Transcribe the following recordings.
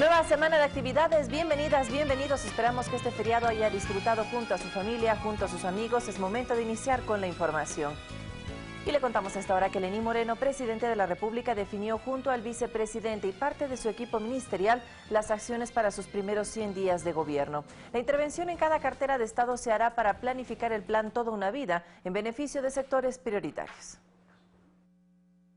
Nueva semana de actividades, bienvenidas, bienvenidos. Esperamos que este feriado haya disfrutado junto a su familia, junto a sus amigos. Es momento de iniciar con la información. Y le contamos a esta hora que Lenín Moreno, presidente de la República, definió junto al vicepresidente y parte de su equipo ministerial las acciones para sus primeros 100 días de gobierno. La intervención en cada cartera de Estado se hará para planificar el plan Toda una Vida en beneficio de sectores prioritarios.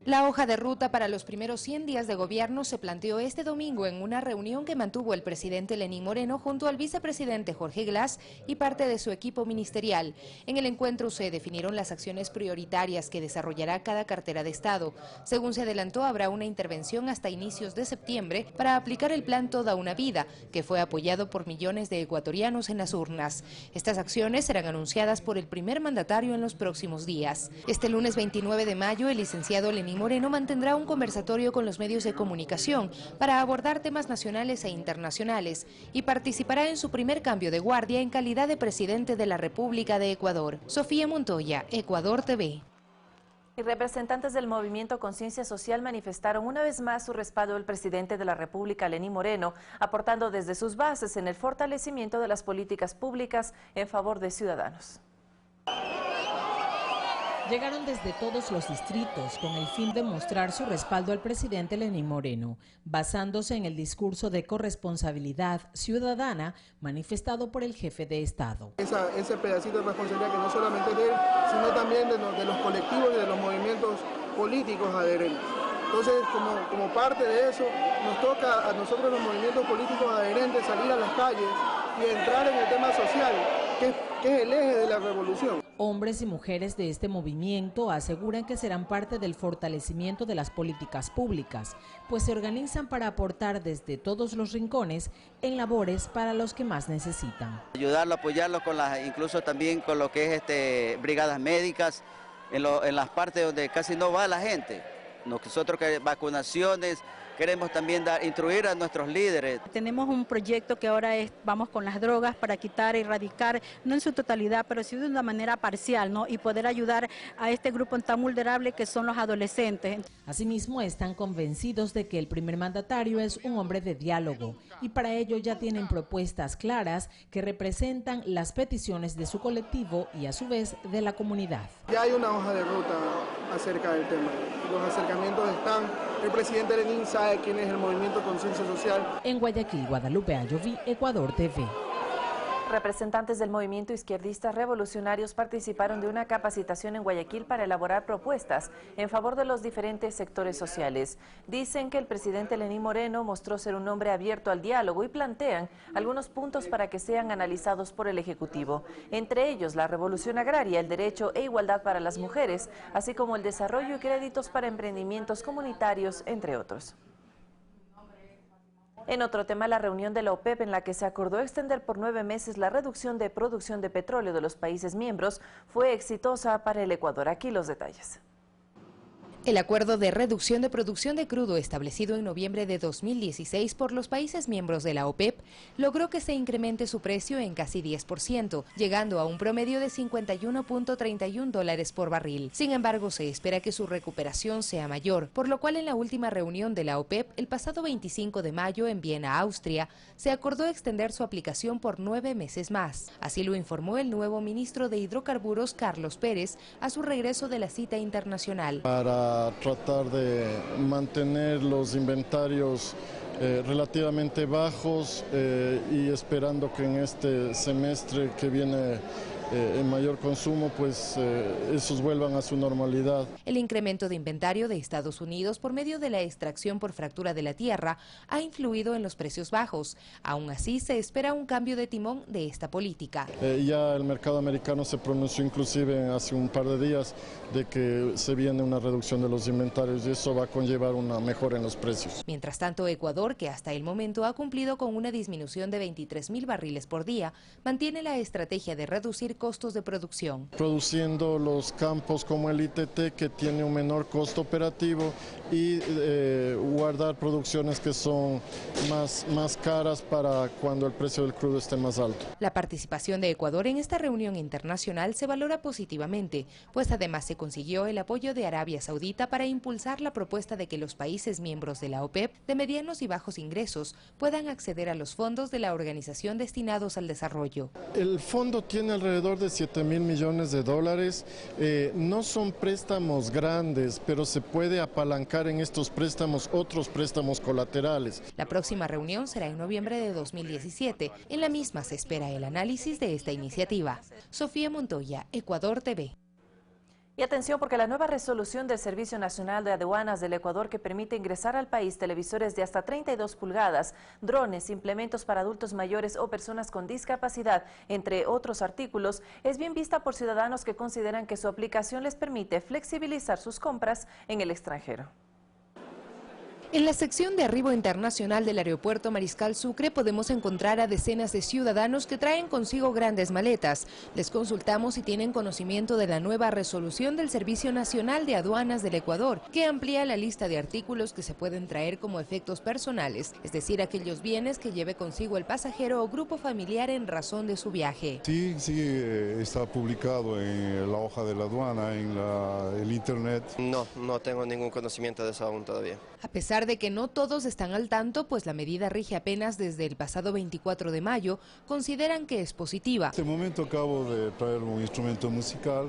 La hoja de ruta para los primeros 100 días de gobierno se planteó este domingo en una reunión que mantuvo el presidente Lenín Moreno junto al vicepresidente Jorge Glass y parte de su equipo ministerial. En el encuentro se definieron las acciones prioritarias que desarrollará cada cartera de Estado. Según se adelantó, habrá una intervención hasta inicios de septiembre para aplicar el plan Toda una Vida, que fue apoyado por millones de ecuatorianos en las urnas. Estas acciones serán anunciadas por el primer mandatario en los próximos días. Este lunes 29 de mayo, el licenciado Lenín Moreno mantendrá un conversatorio con los medios de comunicación para abordar temas nacionales e internacionales y participará en su primer cambio de guardia en calidad de presidente de la República de Ecuador. Sofía Montoya, Ecuador TV. Y representantes del movimiento Conciencia Social manifestaron una vez más su respaldo al presidente de la República, Lenín Moreno, aportando desde sus bases en el fortalecimiento de las políticas públicas en favor de ciudadanos. Llegaron desde todos los distritos con el fin de mostrar su respaldo al presidente Lenín Moreno, basándose en el discurso de corresponsabilidad ciudadana manifestado por el jefe de Estado. Ese pedacito de responsabilidad que no solamente es de él, sino también de los colectivos y de los movimientos políticos adherentes. Entonces, como parte de eso, nos toca a nosotros los movimientos políticos adherentes salir a las calles y entrar en el tema social, que es el eje de la revolución. Hombres y mujeres de este movimiento aseguran que serán parte del fortalecimiento de las políticas públicas, pues se organizan para aportar desde todos los rincones en labores para los que más necesitan. Ayudarlo, apoyarlo incluso también con lo que es brigadas médicas, en las partes donde casi no va la gente. Nosotros que vacunaciones, queremos también instruir a nuestros líderes. Tenemos un proyecto que ahora vamos con las drogas para quitar, erradicar, no en su totalidad, pero sí de una manera parcial, ¿no? Y poder ayudar a este grupo tan vulnerable que son los adolescentes. Asimismo, están convencidos de que el primer mandatario es un hombre de diálogo y para ello ya tienen propuestas claras que representan las peticiones de su colectivo y a su vez de la comunidad. Ya hay una hoja de ruta acerca del tema, los acercamientos están, el presidente Lenín sabe quién es el movimiento Conciencia Social. En Guayaquil, Guadalupe Ayoví, Ecuador TV. Representantes del movimiento izquierdistas revolucionarios participaron de una capacitación en Guayaquil para elaborar propuestas en favor de los diferentes sectores sociales. Dicen que el presidente Lenín Moreno mostró ser un hombre abierto al diálogo y plantean algunos puntos para que sean analizados por el Ejecutivo. Entre ellos, la revolución agraria, el derecho e igualdad para las mujeres, así como el desarrollo y créditos para emprendimientos comunitarios, entre otros. En otro tema, la reunión de la OPEP en la que se acordó extender por 9 meses la reducción de producción de petróleo de los países miembros fue exitosa para el Ecuador. Aquí los detalles. El acuerdo de reducción de producción de crudo establecido en noviembre de 2016 por los países miembros de la OPEP logró que se incremente su precio en casi 10%, llegando a un promedio de $51.31 por barril. Sin embargo, se espera que su recuperación sea mayor, por lo cual en la última reunión de la OPEP, el pasado 25 de mayo en Viena, Austria, se acordó extender su aplicación por 9 meses más. Así lo informó el nuevo ministro de Hidrocarburos, Carlos Pérez, a su regreso de la cita internacional. Para tratar de mantener los inventarios relativamente bajos y esperando que en este semestre que viene en mayor consumo, pues esos vuelvan a su normalidad. El incremento de inventario de Estados Unidos por medio de la extracción por fractura de la tierra ha influido en los precios bajos. Aún así, se espera un cambio de timón de esta política. Ya el mercado americano se pronunció inclusive hace un par de días de que se viene una reducción de los inventarios y eso va a conllevar una mejora en los precios. Mientras tanto, Ecuador, que hasta el momento ha cumplido con una disminución de 23.000 barriles por día, mantiene la estrategia de reducir costos de producción. Produciendo los campos como el ITT, que tiene un menor costo operativo y guardar producciones que son más caras para cuando el precio del crudo esté más alto. La participación de Ecuador en esta reunión internacional se valora positivamente, pues además se consiguió el apoyo de Arabia Saudita para impulsar la propuesta de que los países miembros de la OPEP de medianos y bajos ingresos puedan acceder a los fondos de la organización destinados al desarrollo. El fondo tiene alrededor de 7.000 millones de dólares. No son préstamos grandes, pero se puede apalancar en estos préstamos otros préstamos colaterales. La próxima reunión será en noviembre de 2017. En la misma se espera el análisis de esta iniciativa. Sofía Montoya, Ecuador TV. Y atención, porque la nueva resolución del Servicio Nacional de Aduanas del Ecuador, que permite ingresar al país televisores de hasta 32 pulgadas, drones, implementos para adultos mayores o personas con discapacidad, entre otros artículos, es bien vista por ciudadanos que consideran que su aplicación les permite flexibilizar sus compras en el extranjero. En la sección de arribo internacional del aeropuerto Mariscal Sucre podemos encontrar a decenas de ciudadanos que traen consigo grandes maletas. Les consultamos si tienen conocimiento de la nueva resolución del Servicio Nacional de Aduanas del Ecuador, que amplía la lista de artículos que se pueden traer como efectos personales, es decir, aquellos bienes que lleve consigo el pasajero o grupo familiar en razón de su viaje. Sí, está publicado en la hoja de la aduana, en el internet. No tengo ningún conocimiento de eso aún todavía. A pesar de que no todos están al tanto, pues la medida rige apenas desde el pasado 24 de mayo, consideran que es positiva. En este momento acabo de traer un instrumento musical,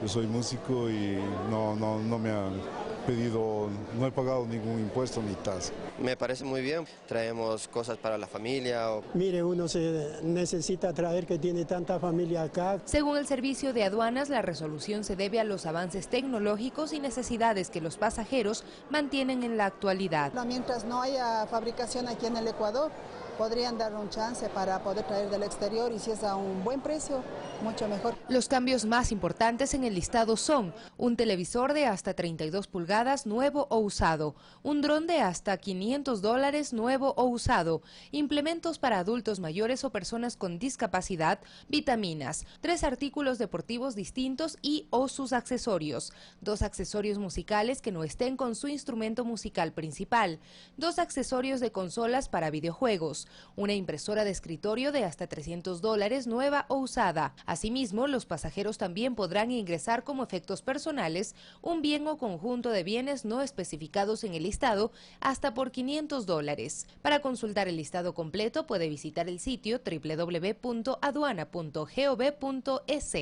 yo soy músico y no me han pedido, no he pagado ningún impuesto ni tasa. Me parece muy bien, traemos cosas para la familia. Mire, uno se necesita traer que tiene tanta familia acá. Según el Servicio de Aduanas, la resolución se debe a los avances tecnológicos y necesidades que los pasajeros mantienen en la actualidad. Mientras no haya fabricación aquí en el Ecuador, podrían dar un chance para poder traer del exterior, y si es a un buen precio, mucho mejor. Los cambios más importantes en el listado son un televisor de hasta 32 pulgadas nuevo o usado, un dron de hasta $500 nuevo o usado, implementos para adultos mayores o personas con discapacidad, vitaminas, 3 artículos deportivos distintos y o sus accesorios, 2 accesorios musicales que no estén con su instrumento musical principal, 2 accesorios de consolas para videojuegos, una impresora de escritorio de hasta $300 nueva o usada. Asimismo, los pasajeros también podrán ingresar como efectos personales un bien o conjunto de bienes no especificados en el listado hasta por $500. Para consultar el listado completo puede visitar el sitio www.aduana.gov.es.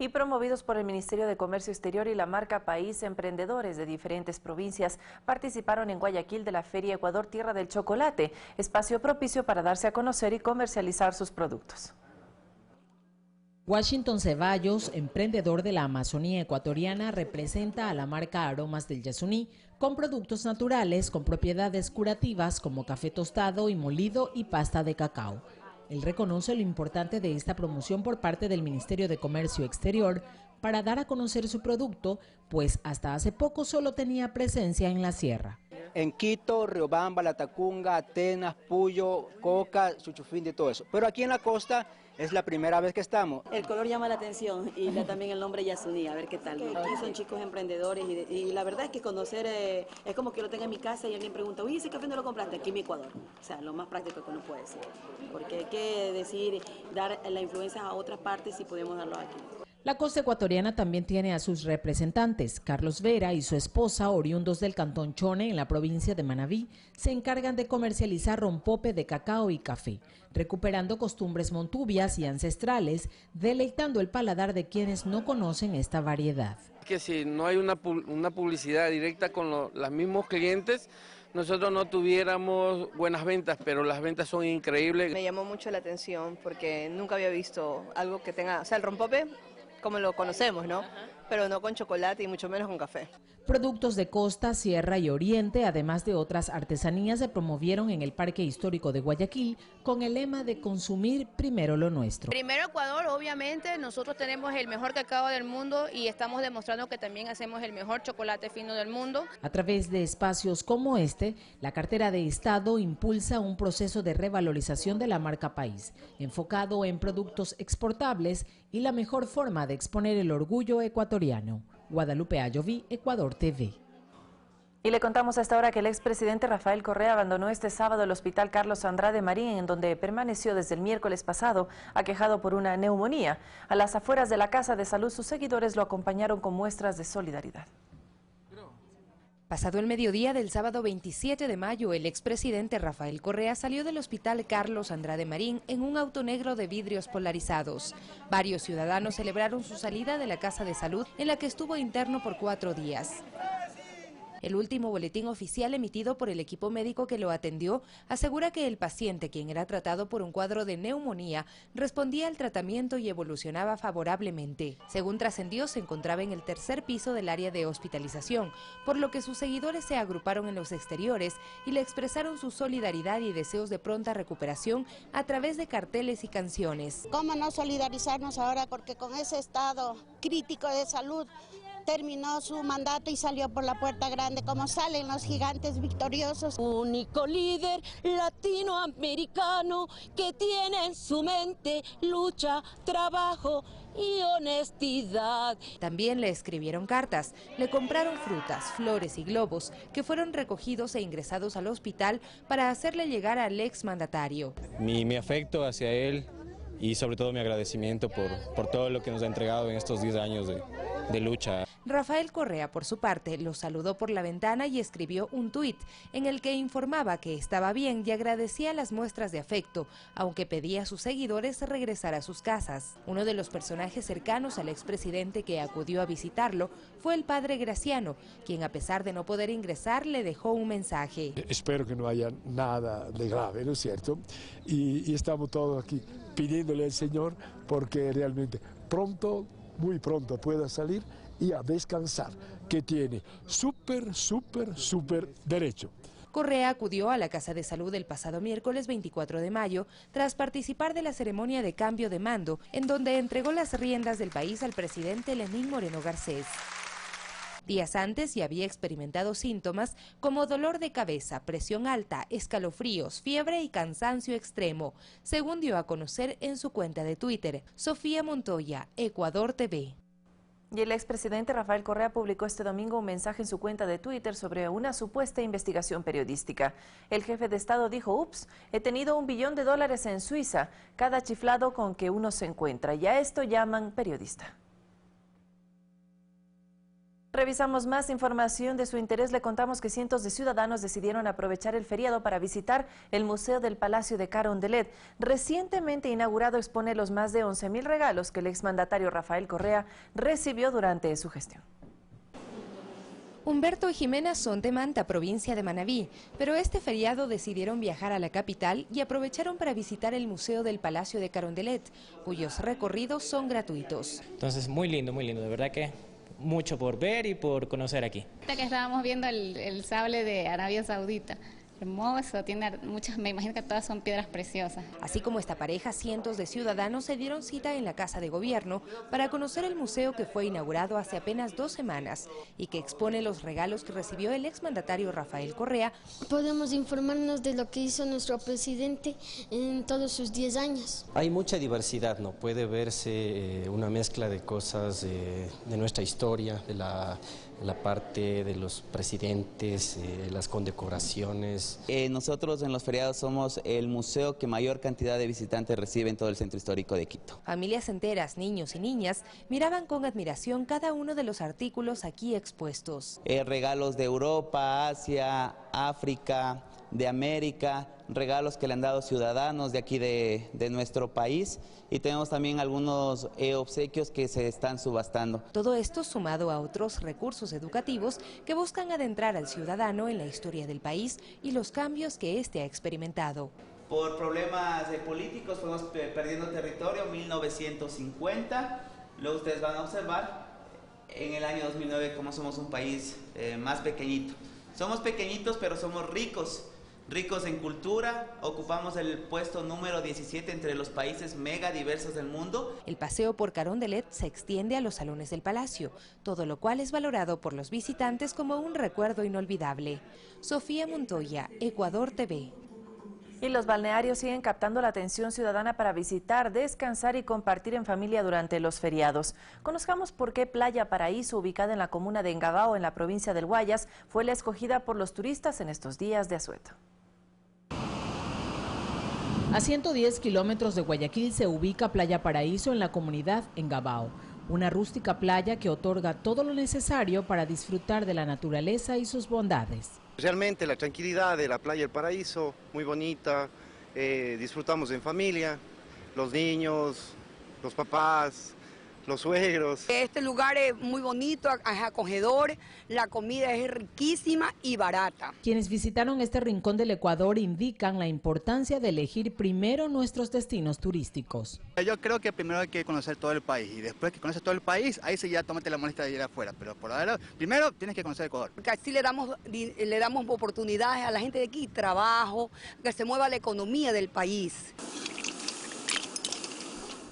Y promovidos por el Ministerio de Comercio Exterior y la marca País, emprendedores de diferentes provincias participaron en Guayaquil de la Feria Ecuador Tierra del Chocolate, espacio propicio para darse a conocer y comercializar sus productos. Washington Ceballos, emprendedor de la Amazonía ecuatoriana, representa a la marca Aromas del Yasuní con productos naturales con propiedades curativas como café tostado y molido y pasta de cacao. Él reconoce lo importante de esta promoción por parte del Ministerio de Comercio Exterior para dar a conocer su producto, pues hasta hace poco solo tenía presencia en la sierra. En Quito, Riobamba, Latacunga, Atenas, Puyo, Coca, Suchufín, de todo eso. Pero aquí en la costa es la primera vez que estamos. El color llama la atención y también el nombre Yasuní, a ver qué tal. Aquí son chicos emprendedores y la verdad es que conocer es como que lo tenga en mi casa y alguien pregunta, oye, ¿ese café no lo compraste? Aquí en mi Ecuador. O sea, lo más práctico que uno puede decir. Porque hay que decir, dar la influencia a otras partes y podemos darlo aquí. La costa ecuatoriana también tiene a sus representantes. Carlos Vera y su esposa, oriundos del cantón Chone, en la provincia de Manabí, se encargan de comercializar rompope de cacao y café, recuperando costumbres montubias y ancestrales, deleitando el paladar de quienes no conocen esta variedad. Que si no hay una publicidad directa con los mismos clientes, nosotros no tuviéramos buenas ventas, pero las ventas son increíbles. Me llamó mucho la atención porque nunca había visto algo que tenga, o sea, el rompope como lo conocemos, ¿no? Pero no con chocolate y mucho menos con café. Productos de costa, sierra y oriente, además de otras artesanías, se promovieron en el Parque Histórico de Guayaquil con el lema de consumir primero lo nuestro. Primero Ecuador, obviamente, nosotros tenemos el mejor cacao del mundo y estamos demostrando que también hacemos el mejor chocolate fino del mundo. A través de espacios como este, la cartera de Estado impulsa un proceso de revalorización de la marca País, enfocado en productos exportables y la mejor forma de exponer el orgullo ecuatoriano. Guadalupe Ayoví, Ecuador TV. Y le contamos hasta ahora que el expresidente Rafael Correa abandonó este sábado el hospital Carlos Andrade Marín, en donde permaneció desde el miércoles pasado, aquejado por una neumonía. A las afueras de la Casa de Salud, sus seguidores lo acompañaron con muestras de solidaridad. Pasado el mediodía del sábado 27 de mayo, el expresidente Rafael Correa salió del hospital Carlos Andrade Marín en un auto negro de vidrios polarizados. Varios ciudadanos celebraron su salida de la Casa de Salud, en la que estuvo interno por 4 días. El último boletín oficial emitido por el equipo médico que lo atendió asegura que el paciente, quien era tratado por un cuadro de neumonía, respondía al tratamiento y evolucionaba favorablemente. Según trascendió, se encontraba en el 3er piso del área de hospitalización, por lo que sus seguidores se agruparon en los exteriores y le expresaron su solidaridad y deseos de pronta recuperación a través de carteles y canciones. ¿Cómo no solidarizarnos ahora? Porque con ese estado crítico de salud terminó su mandato y salió por la puerta grande, como salen los gigantes victoriosos. Único líder latinoamericano que tiene en su mente lucha, trabajo y honestidad. También le escribieron cartas, le compraron frutas, flores y globos que fueron recogidos e ingresados al hospital para hacerle llegar al exmandatario. Mi afecto hacia él y sobre todo mi agradecimiento por todo lo que nos ha entregado en estos 10 años de lucha. Rafael Correa, por su parte, lo saludó por la ventana y escribió un tuit en el que informaba que estaba bien y agradecía las muestras de afecto, aunque pedía a sus seguidores regresar a sus casas. Uno de los personajes cercanos al expresidente que acudió a visitarlo fue el padre Graciano, quien a pesar de no poder ingresar le dejó un mensaje. Espero que no haya nada de grave, ¿no es cierto? Y estamos todos aquí pidiéndole al Señor porque realmente pronto, muy pronto pueda salir y a descansar, que tiene súper derecho. Correa acudió a la Casa de Salud el pasado miércoles 24 de mayo tras participar de la ceremonia de cambio de mando, en donde entregó las riendas del país al presidente Lenín Moreno Garcés. Días antes ya había experimentado síntomas como dolor de cabeza, presión alta, escalofríos, fiebre y cansancio extremo, según dio a conocer en su cuenta de Twitter. Sofía Montoya, Ecuador TV. Y el expresidente Rafael Correa publicó este domingo un mensaje en su cuenta de Twitter sobre una supuesta investigación periodística. El jefe de Estado dijo: ups, he tenido $1 billón en Suiza, cada chiflado con que uno se encuentra, y a esto llaman periodista. Revisamos más información de su interés. Le contamos que cientos de ciudadanos decidieron aprovechar el feriado para visitar el Museo del Palacio de Carondelet. Recientemente inaugurado, expone los más de 11.000 regalos que el exmandatario Rafael Correa recibió durante su gestión. Humberto y Jimena son de Manta, provincia de Manabí, pero este feriado decidieron viajar a la capital y aprovecharon para visitar el Museo del Palacio de Carondelet, cuyos recorridos son gratuitos. Entonces, muy lindo, de verdad que mucho por ver y por conocer aquí. Que estábamos viendo el sable de Arabia Saudita. Hermoso, tiene muchas, me imagino que todas son piedras preciosas. Así como esta pareja, cientos de ciudadanos se dieron cita en la Casa de Gobierno para conocer el museo que fue inaugurado hace apenas 2 semanas y que expone los regalos que recibió el exmandatario Rafael Correa. Podemos informarnos de lo que hizo nuestro presidente en todos sus 10 años. Hay mucha diversidad, ¿no? Puede verse una mezcla de cosas de nuestra historia, de la parte de los presidentes, las condecoraciones. Nosotros en los feriados somos el museo que mayor cantidad de visitantes recibe en todo el centro histórico de Quito. Familias enteras, niños y niñas, miraban con admiración cada uno de los artículos aquí expuestos. Regalos de Europa, Asia, África, de América, regalos que le han dado ciudadanos de aquí de nuestro país, y tenemos también algunos obsequios que se están subastando. Todo esto sumado a otros recursos educativos que buscan adentrar al ciudadano en la historia del país y los cambios que éste ha experimentado. Por problemas políticos fuimos perdiendo territorio en 1950, luego ustedes van a observar en el año 2009 cómo somos un país más pequeñito. Somos pequeñitos pero somos ricos en cultura, ocupamos el puesto número 17 entre los países mega diversos del mundo. El paseo por Carondelet se extiende a los salones del palacio, todo lo cual es valorado por los visitantes como un recuerdo inolvidable. Sofía Montoya, Ecuador TV. Y los balnearios siguen captando la atención ciudadana para visitar, descansar y compartir en familia durante los feriados. Conozcamos por qué Playa Paraíso, ubicada en la comuna de Engabao, en la provincia del Guayas, fue la escogida por los turistas en estos días de asueto. A 110 kilómetros de Guayaquil se ubica Playa Paraíso en la comunidad Engabao, una rústica playa que otorga todo lo necesario para disfrutar de la naturaleza y sus bondades. Realmente la tranquilidad de la Playa del Paraíso, muy bonita, disfrutamos en familia, los niños, los papás, los suegros. Este lugar es muy bonito, es acogedor, la comida es riquísima y barata. Quienes visitaron este rincón del Ecuador indican la importancia de elegir primero nuestros destinos turísticos. Yo creo que primero hay que conocer todo el país y después que conoces todo el país, ahí sí ya tómate la molestia de ir afuera, pero por ahora primero tienes que conocer Ecuador. Porque así le damos oportunidades a la gente de aquí, trabajo, que se mueva la economía del país.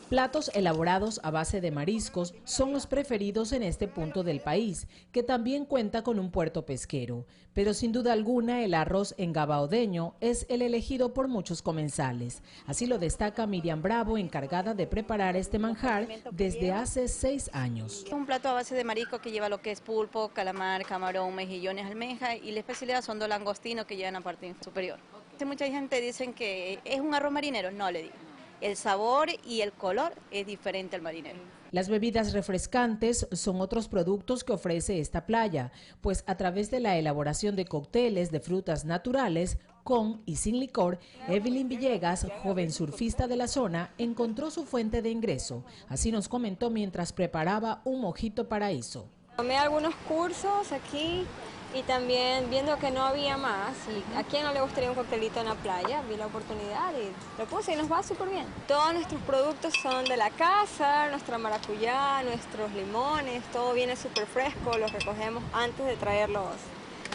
Platos elaborados a base de mariscos son los preferidos en este punto del país, que también cuenta con un puerto pesquero. Pero sin duda alguna el arroz engabaodeño es el elegido por muchos comensales. Así lo destaca Miriam Bravo, encargada de preparar este manjar desde hace 6 años. Es un plato a base de marisco que lleva lo que es pulpo, calamar, camarón, mejillones, almeja, y la especialidad son dos langostinos que llevan a parte superior. Mucha gente dice que es un arroz marinero, no le digo. El sabor y el color es diferente al marinero. Las bebidas refrescantes son otros productos que ofrece esta playa, pues a través de la elaboración de cócteles de frutas naturales, con y sin licor, Evelyn Villegas, joven surfista de la zona, encontró su fuente de ingreso. Así nos comentó mientras preparaba un mojito paraíso. Tomé algunos cursos aquí y también viendo que no había más, y a quién no le gustaría un coctelito en la playa, vi la oportunidad y lo puse y nos va súper bien. Todos nuestros productos son de la casa, nuestra maracuyá, nuestros limones, todo viene súper fresco, los recogemos antes de traerlos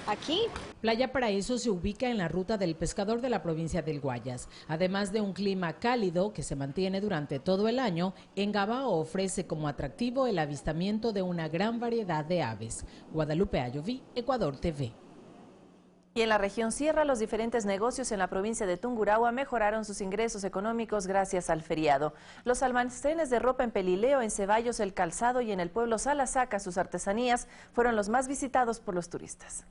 aquí. Playa Paraíso se ubica en la ruta del pescador de la provincia del Guayas. Además de un clima cálido que se mantiene durante todo el año, Engabao ofrece como atractivo el avistamiento de una gran variedad de aves. Guadalupe Ayoví, Ecuador TV. Y en la región Sierra, los diferentes negocios en la provincia de Tungurahua mejoraron sus ingresos económicos gracias al feriado. Los almacenes de ropa en Pelileo, en Ceballos, El Calzado y en el pueblo Salasaca, sus artesanías, fueron los más visitados por los turistas.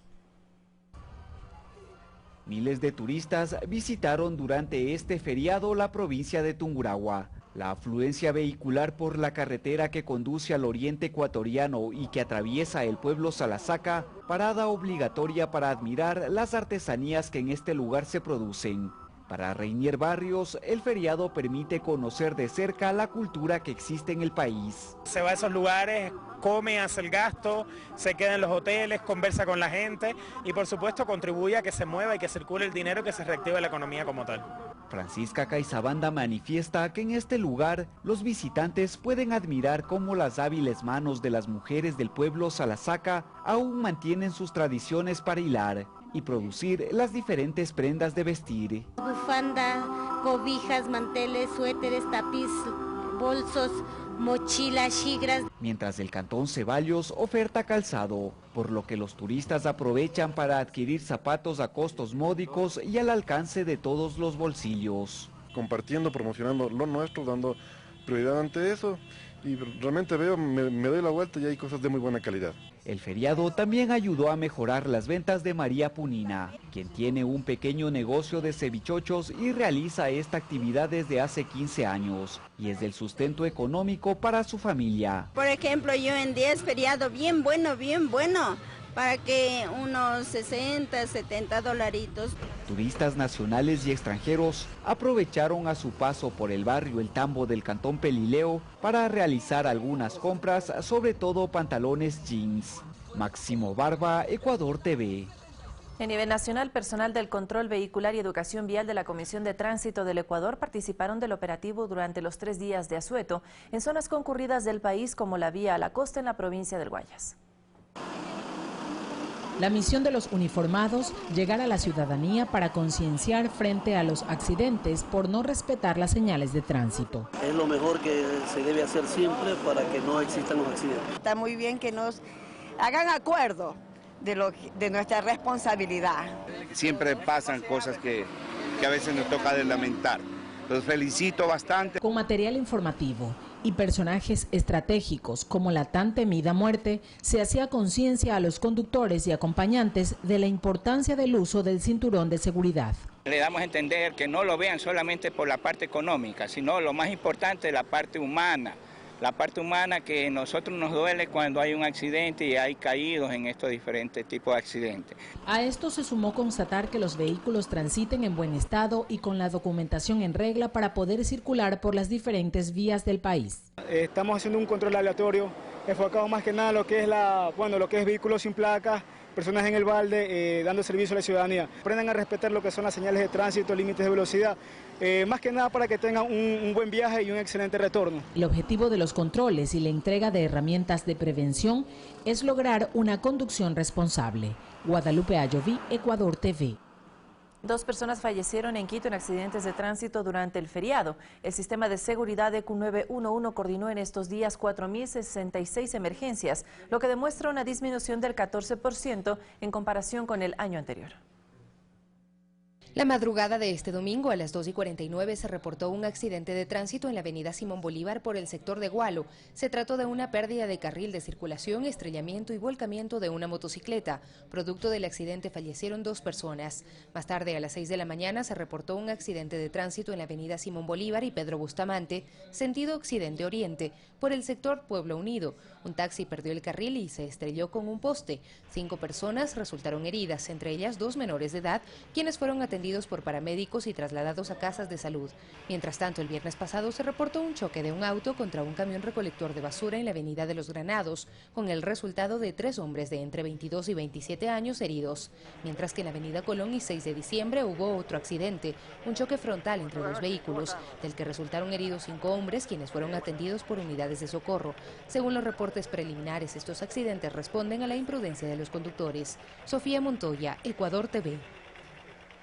Miles de turistas visitaron durante este feriado la provincia de Tungurahua. La afluencia vehicular por la carretera que conduce al oriente ecuatoriano y que atraviesa el pueblo Salasaca, parada obligatoria para admirar las artesanías que en este lugar se producen. Para Reinier Barrios, el feriado permite conocer de cerca la cultura que existe en el país. Se va a esos lugares, come, hace el gasto, se queda en los hoteles, conversa con la gente y por supuesto contribuye a que se mueva y que circule el dinero, que se reactive la economía como tal. Francisca Caizabanda manifiesta que en este lugar los visitantes pueden admirar cómo las hábiles manos de las mujeres del pueblo Salasaca aún mantienen sus tradiciones para hilar y producir las diferentes prendas de vestir. Bufanda, cobijas, manteles, suéteres, tapiz, bolsos, mochilas, chigras. Mientras el cantón Ceballos oferta calzado, por lo que los turistas aprovechan para adquirir zapatos a costos módicos y al alcance de todos los bolsillos. Compartiendo, promocionando lo nuestro, dando prioridad ante eso, y realmente veo, me doy la vuelta y hay cosas de muy buena calidad. El feriado también ayudó a mejorar las ventas de María Punina, quien tiene un pequeño negocio de cevichochos y realiza esta actividad desde hace 15 años, y es del sustento económico para su familia. Por ejemplo, yo en 10 feriado bien bueno, para que unos 60, 70 dolaritos. Turistas nacionales y extranjeros aprovecharon a su paso por el barrio El Tambo del cantón Pelileo para realizar algunas compras, sobre todo pantalones jeans. Máximo Barba, Ecuador TV. A nivel nacional, personal del Control Vehicular y Educación Vial de la Comisión de Tránsito del Ecuador participaron del operativo durante los 3 días de asueto en zonas concurridas del país como la vía a la costa en la provincia del Guayas. La misión de los uniformados, llegar a la ciudadanía para concienciar frente a los accidentes por no respetar las señales de tránsito. Es lo mejor que se debe hacer siempre para que no existan los accidentes. Está muy bien que nos hagan acuerdo de nuestra responsabilidad. Siempre pasan cosas que a veces nos toca de lamentar. Los felicito bastante. Con material informativo y personajes estratégicos como la tan temida muerte, se hacía conciencia a los conductores y acompañantes de la importancia del uso del cinturón de seguridad. Le damos a entender que no lo vean solamente por la parte económica, sino lo más importante, la parte humana. La parte humana que a nosotros nos duele cuando hay un accidente y hay caídos en estos diferentes tipos de accidentes. A esto se sumó constatar que los vehículos transiten en buen estado y con la documentación en regla para poder circular por las diferentes vías del país. Estamos haciendo un control aleatorio, enfocado más que nada en lo que es lo que es vehículos sin placas, personas en el balde, dando servicio a la ciudadanía. Aprendan a respetar lo que son las señales de tránsito, límites de velocidad, más que nada para que tengan un buen viaje y un excelente retorno. El objetivo de los controles y la entrega de herramientas de prevención es lograr una conducción responsable. Guadalupe Ayoví, Ecuador TV. 2 personas fallecieron en Quito en accidentes de tránsito durante el feriado. El sistema de seguridad EQ 911 coordinó en estos días 4.066 emergencias, lo que demuestra una disminución del 14% en comparación con el año anterior. La madrugada de este domingo a las 2:49 se reportó un accidente de tránsito en la avenida Simón Bolívar por el sector de Gualo. Se trató de una pérdida de carril de circulación, estrellamiento y volcamiento de una motocicleta. Producto del accidente fallecieron 2 personas. Más tarde, a las 6 de la mañana, se reportó un accidente de tránsito en la avenida Simón Bolívar y Pedro Bustamante, sentido occidente-oriente, por el sector Pueblo Unido. Un taxi perdió el carril y se estrelló con un poste. 5 personas resultaron heridas, entre ellas 2 menores de edad, quienes fueron atendidos por paramédicos y trasladados a casas de salud. Mientras tanto, el viernes pasado se reportó un choque de un auto contra un camión recolector de basura en la avenida de los Granados, con el resultado de 3 hombres de entre 22 y 27 años heridos. Mientras que en la avenida Colón y 6 de diciembre hubo otro accidente, un choque frontal entre 2 vehículos, del que resultaron heridos 5 hombres, quienes fueron atendidos por unidades de socorro. Según los reportes preliminares, estos accidentes responden a la imprudencia de los conductores. Sofía Montoya, Ecuador TV.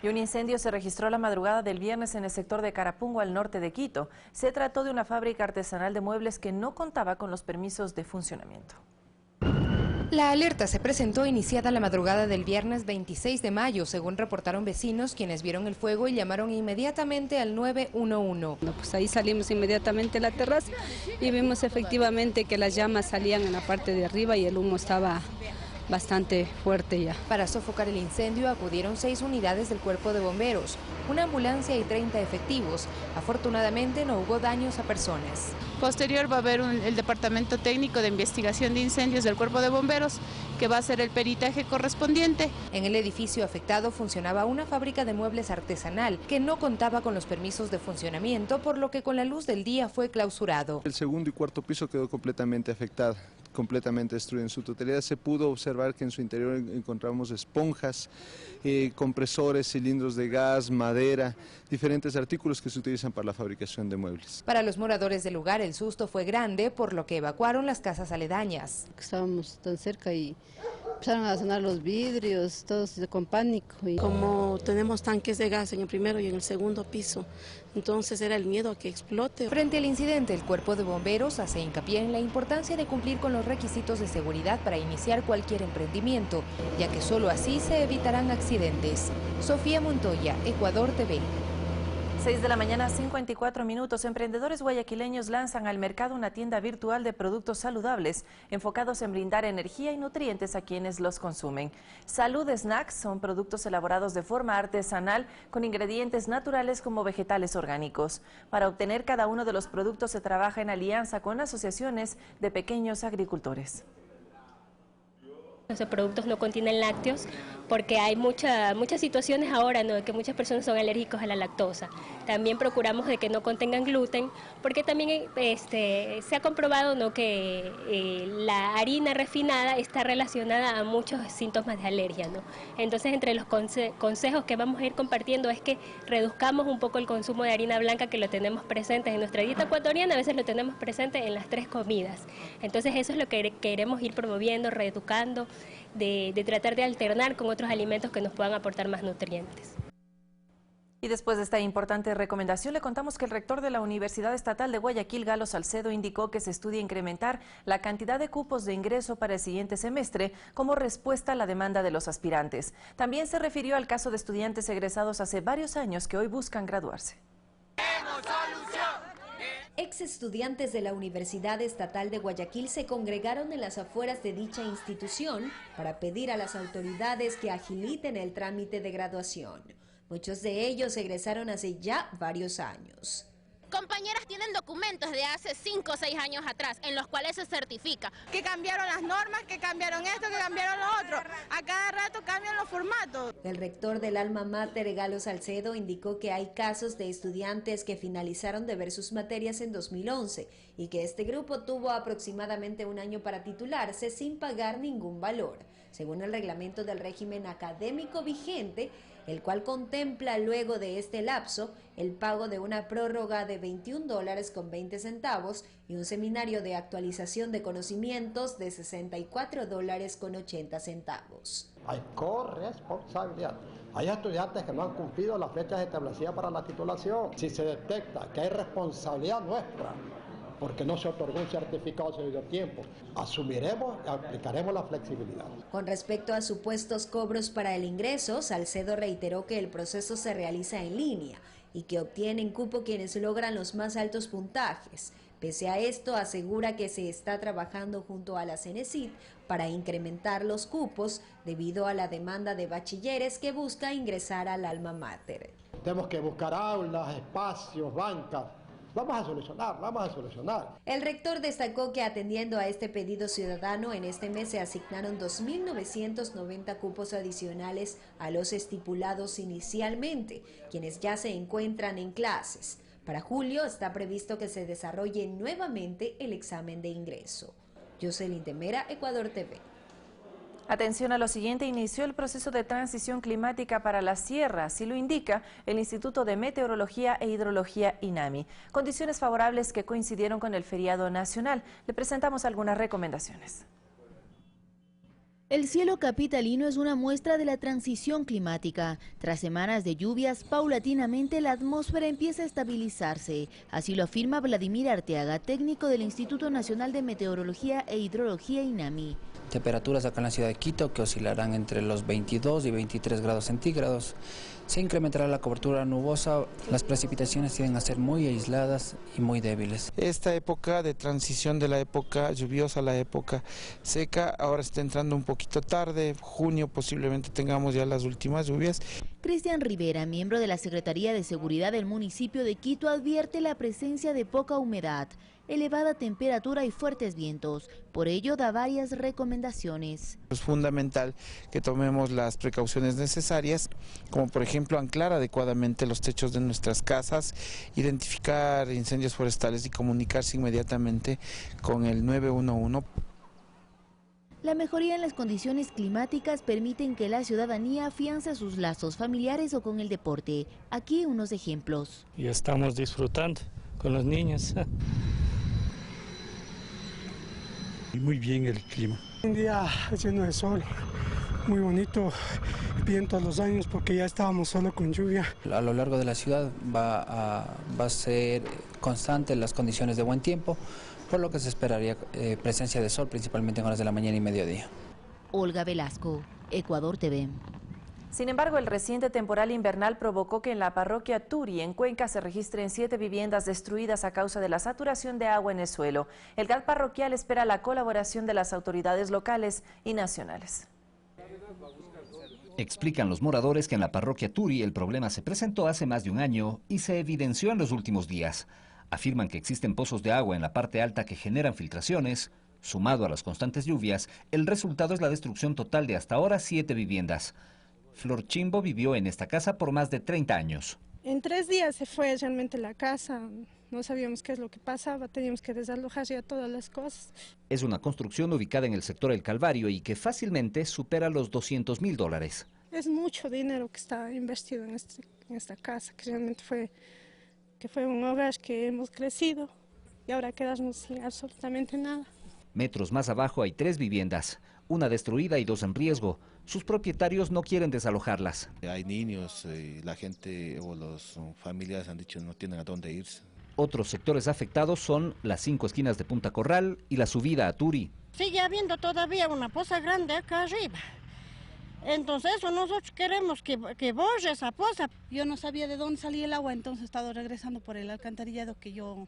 Y un incendio se registró la madrugada del viernes en el sector de Carapungo, al norte de Quito. Se trató de una fábrica artesanal de muebles que no contaba con los permisos de funcionamiento. La alerta se presentó iniciada la madrugada del viernes 26 de mayo, según reportaron vecinos, quienes vieron el fuego y llamaron inmediatamente al 911. Pues ahí salimos inmediatamente a la terraza y vimos efectivamente que las llamas salían en la parte de arriba y el humo estaba bastante fuerte ya. Para sofocar el incendio acudieron 6 unidades del Cuerpo de Bomberos, una ambulancia y 30 efectivos. Afortunadamente no hubo daños a personas. Posterior va a haber el Departamento Técnico de Investigación de Incendios del Cuerpo de Bomberos, que va a hacer el peritaje correspondiente. En el edificio afectado funcionaba una fábrica de muebles artesanal que no contaba con los permisos de funcionamiento, por lo que con la luz del día fue clausurado. El segundo y cuarto piso quedó completamente afectado, completamente destruido en su totalidad. Se pudo observar que en su interior encontramos esponjas, compresores, cilindros de gas, madera, diferentes artículos que se utilizan para la fabricación de muebles. Para los moradores del lugar el susto fue grande, por lo que evacuaron las casas aledañas. Estábamos tan cerca y empezaron a sonar los vidrios, todos con pánico. Como tenemos tanques de gas en el primero y en el segundo piso, entonces era el miedo a que explote. Frente al incidente, el Cuerpo de Bomberos hace hincapié en la importancia de cumplir con los requisitos de seguridad para iniciar cualquier emprendimiento, ya que solo así se evitarán accidentes. Sofía Montoya, Ecuador TV. 6 de la mañana, 54 minutos. Emprendedores guayaquileños lanzan al mercado una tienda virtual de productos saludables enfocados en brindar energía y nutrientes a quienes los consumen. Salud Snacks son productos elaborados de forma artesanal con ingredientes naturales como vegetales orgánicos. Para obtener cada uno de los productos se trabaja en alianza con asociaciones de pequeños agricultores. Los productos no contienen lácteos porque hay muchas situaciones ahora, ¿no?, que muchas personas son alérgicos a la lactosa. También procuramos de que no contengan gluten porque también se ha comprobado, ¿no?, que la harina refinada está relacionada a muchos síntomas de alergia, ¿no? Entonces, entre los consejos que vamos a ir compartiendo es que reduzcamos un poco el consumo de harina blanca, que lo tenemos presente en nuestra dieta ecuatoriana, a veces lo tenemos presente en las 3 comidas. Entonces, eso es lo que queremos ir promoviendo, reeducando, de tratar de alternar con otros alimentos que nos puedan aportar más nutrientes. Y después de esta importante recomendación, le contamos que el rector de la Universidad Estatal de Guayaquil, Galo Salcedo, indicó que se estudia incrementar la cantidad de cupos de ingreso para el siguiente semestre como respuesta a la demanda de los aspirantes. También se refirió al caso de estudiantes egresados hace varios años que hoy buscan graduarse. Ex estudiantes de la Universidad Estatal de Guayaquil se congregaron en las afueras de dicha institución para pedir a las autoridades que agiliten el trámite de graduación. Muchos de ellos egresaron hace ya varios años. Compañeras tienen documentos de hace 5 o 6 años atrás en los cuales se certifica que cambiaron las normas, que cambiaron esto, que cambiaron lo otro. A cada rato cambian los formatos. El rector del alma mater, Galo Salcedo, indicó que hay casos de estudiantes que finalizaron de ver sus materias en 2011 y que este grupo tuvo aproximadamente un año para titularse sin pagar ningún valor. Según el reglamento del régimen académico vigente, el cual contempla luego de este lapso el pago de una prórroga de $21.20 y un seminario de actualización de conocimientos de $64.80. Hay corresponsabilidad. Hay estudiantes que no han cumplido las fechas establecidas para la titulación. Si se detecta que hay responsabilidad nuestra, porque no se otorgó un certificado hace debido tiempo, asumiremos y aplicaremos la flexibilidad. Con respecto a supuestos cobros para el ingreso, Salcedo reiteró que el proceso se realiza en línea y que obtienen cupo quienes logran los más altos puntajes. Pese a esto, asegura que se está trabajando junto a la Cenecit para incrementar los cupos debido a la demanda de bachilleres que busca ingresar al alma mater. Tenemos que buscar aulas, espacios, bancas. Vamos a solucionar. El rector destacó que atendiendo a este pedido ciudadano, en este mes se asignaron 2.990 cupos adicionales a los estipulados inicialmente, quienes ya se encuentran en clases. Para julio está previsto que se desarrolle nuevamente el examen de ingreso. Jocelyn Temera, Ecuador TV. Atención a lo siguiente, inició el proceso de transición climática para la sierra, así lo indica el Instituto de Meteorología e Hidrología INAMI. Condiciones favorables que coincidieron con el feriado nacional. Le presentamos algunas recomendaciones. El cielo capitalino es una muestra de la transición climática. Tras semanas de lluvias, paulatinamente la atmósfera empieza a estabilizarse. Así lo afirma Vladimir Arteaga, técnico del Instituto Nacional de Meteorología e Hidrología INAMI. Temperaturas acá en la ciudad de Quito que oscilarán entre los 22 y 23 grados centígrados. Se incrementará la cobertura nubosa, las precipitaciones tienden a ser muy aisladas y muy débiles. Esta época de transición de la época lluviosa a la época seca ahora está entrando un poquito tarde, junio posiblemente tengamos ya las últimas lluvias. Cristian Rivera, miembro de la Secretaría de Seguridad del municipio de Quito, advierte la presencia de poca humedad, elevada temperatura y fuertes vientos. Por ello da varias recomendaciones. Es fundamental que tomemos las precauciones necesarias, como por ejemplo anclar adecuadamente los techos de nuestras casas, identificar incendios forestales y comunicarse inmediatamente con el 911. La mejoría en las condiciones climáticas permiten que la ciudadanía afiance sus lazos familiares o con el deporte. Aquí unos ejemplos. Y estamos disfrutando con los niños. Muy bien el clima. Un día lleno de sol, muy bonito, bien todos los años porque ya estábamos solo con lluvia. A lo largo de la ciudad va a ser constante las condiciones de buen tiempo, por lo que se esperaría presencia de sol principalmente en horas de la mañana y mediodía. Olga Velasco, Ecuador TV. Sin embargo, el reciente temporal invernal provocó que en la parroquia Turi, en Cuenca, se registren 7 viviendas destruidas a causa de la saturación de agua en el suelo. El GAD parroquial espera la colaboración de las autoridades locales y nacionales. Explican los moradores que en la parroquia Turi el problema se presentó hace más de un año y se evidenció en los últimos días. Afirman que existen pozos de agua en la parte alta que generan filtraciones. Sumado a las constantes lluvias, el resultado es la destrucción total de hasta ahora 7 viviendas. Flor Chimbo vivió en esta casa por más de 30 años. En 3 días se fue realmente la casa, no sabíamos qué es lo que pasaba, teníamos que desalojar ya todas las cosas. Es una construcción ubicada en el sector El Calvario y que fácilmente supera los $200.000. Es mucho dinero que está investido en esta casa, que realmente fue un hogar que hemos crecido y ahora quedamos sin absolutamente nada. Metros más abajo hay 3 viviendas. una destruida y 2 en riesgo. Sus propietarios no quieren desalojarlas. Hay niños, la gente o los familiares han dicho no tienen a dónde irse. Otros sectores afectados son las 5 esquinas de Punta Corral y la subida a Turi. Sigue habiendo todavía una poza grande acá arriba. Entonces nosotros queremos que borre esa poza. Yo no sabía de dónde salía el agua, entonces he estado regresando por el alcantarillado que yo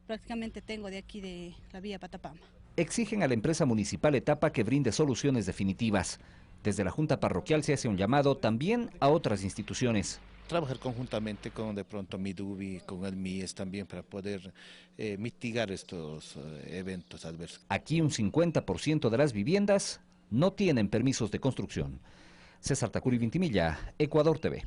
prácticamente tengo de aquí de la vía Patapama. Exigen a la empresa municipal Etapa que brinde soluciones definitivas. Desde la Junta Parroquial se hace un llamado también a otras instituciones. Trabajar conjuntamente con de pronto Midubi, con el MIES también para poder mitigar estos eventos adversos. Aquí un 50% de las viviendas no tienen permisos de construcción. César Tacuri Vintimilla, Ecuador TV.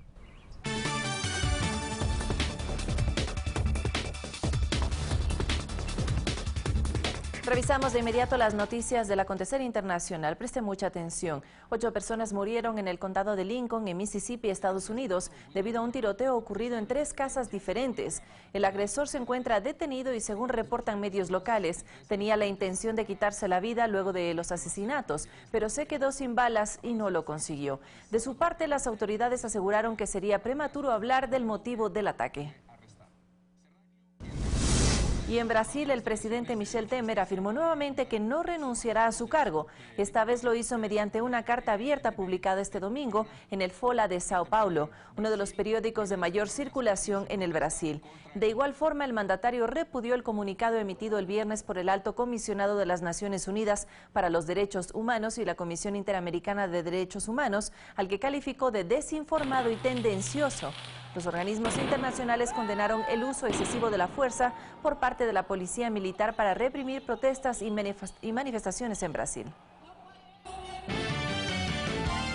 Revisamos de inmediato las noticias del acontecer internacional. Preste mucha atención. 8 personas murieron en el condado de Lincoln, en Mississippi, Estados Unidos, debido a un tiroteo ocurrido en 3 casas diferentes. El agresor se encuentra detenido y, según reportan medios locales, tenía la intención de quitarse la vida luego de los asesinatos, pero se quedó sin balas y no lo consiguió. De su parte, las autoridades aseguraron que sería prematuro hablar del motivo del ataque. Y en Brasil, el presidente Michel Temer afirmó nuevamente que no renunciará a su cargo. Esta vez lo hizo mediante una carta abierta publicada este domingo en el Folha de Sao Paulo, uno de los periódicos de mayor circulación en el Brasil. De igual forma, el mandatario repudió el comunicado emitido el viernes por el Alto Comisionado de las Naciones Unidas para los Derechos Humanos y la Comisión Interamericana de Derechos Humanos, al que calificó de desinformado y tendencioso. Los organismos internacionales condenaron el uso excesivo de la fuerza por parte de la policía militar para reprimir protestas y manifestaciones en Brasil.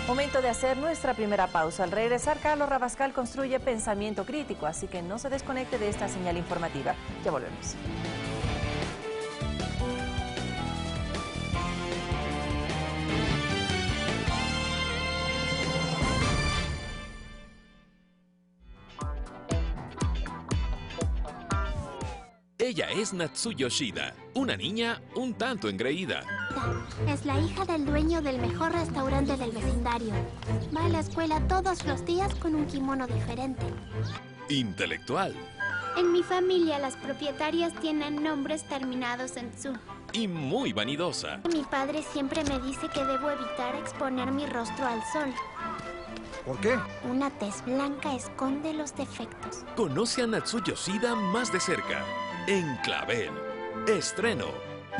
Momento de hacer nuestra primera pausa. Al regresar, Carlos Rabascal construye pensamiento crítico, así que no se desconecte de esta señal informativa. Ya volvemos. Ella es Natsuyo Shida, una niña un tanto engreída. Es la hija del dueño del mejor restaurante del vecindario. Va a la escuela todos los días con un kimono diferente. Intelectual. En mi familia las propietarias tienen nombres terminados en Tsu. Y muy vanidosa. Mi padre siempre me dice que debo evitar exponer mi rostro al sol. ¿Por qué? Una tez blanca esconde los defectos. Conoce a Natsuyo Shida más de cerca. En Clavel. Estreno.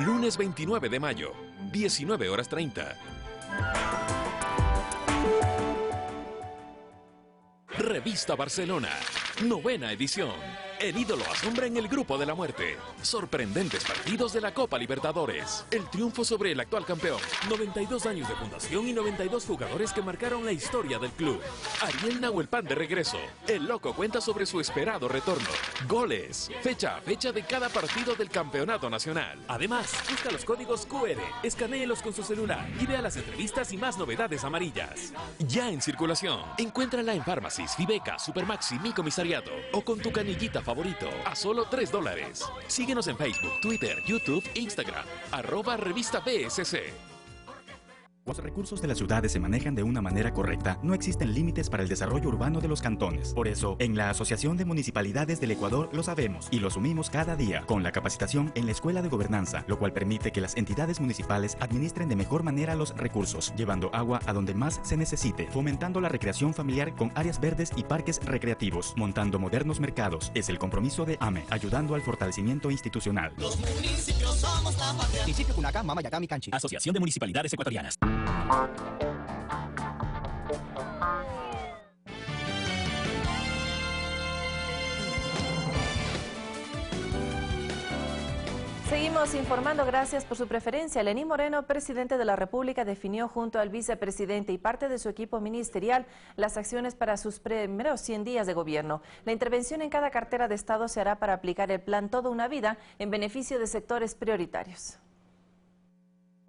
Lunes 29 de mayo. 19:30. Revista Barcelona. 9ª edición. El ídolo asombra en el grupo de la muerte. Sorprendentes partidos de la Copa Libertadores. El triunfo sobre el actual campeón. 92 años de fundación y 92 jugadores que marcaron la historia del club. Ariel Nahuelpan de regreso. El Loco cuenta sobre su esperado retorno. Goles. Fecha a fecha de cada partido del campeonato nacional. Además, busca los códigos QR, escanéelos con su celular y vea las entrevistas y más novedades amarillas. Ya en circulación. Encuéntrala en Farmacis, Fibeca, Supermaxi, Mi Comisariato o con tu canillita favorito a solo $3. Síguenos en Facebook, Twitter, YouTube e Instagram. @revista BSC. Los recursos de las ciudades se manejan de una manera correcta. No existen límites para el desarrollo urbano de los cantones. Por eso, en la Asociación de Municipalidades del Ecuador lo sabemos y lo asumimos cada día con la capacitación en la Escuela de Gobernanza, lo cual permite que las entidades municipales administren de mejor manera los recursos, llevando agua a donde más se necesite, fomentando la recreación familiar con áreas verdes y parques recreativos, montando modernos mercados. Es el compromiso de AME, ayudando al fortalecimiento institucional. Los municipios somos la patria. Municipio Cunacá, Mamayacami, Canchi. Asociación de Municipalidades Ecuatorianas. Seguimos informando, gracias por su preferencia. Lenín Moreno, presidente de la República, definió junto al vicepresidente y parte de su equipo ministerial las acciones para sus primeros 100 días de gobierno. La intervención en cada cartera de Estado se hará para aplicar el plan Toda una Vida en beneficio de sectores prioritarios.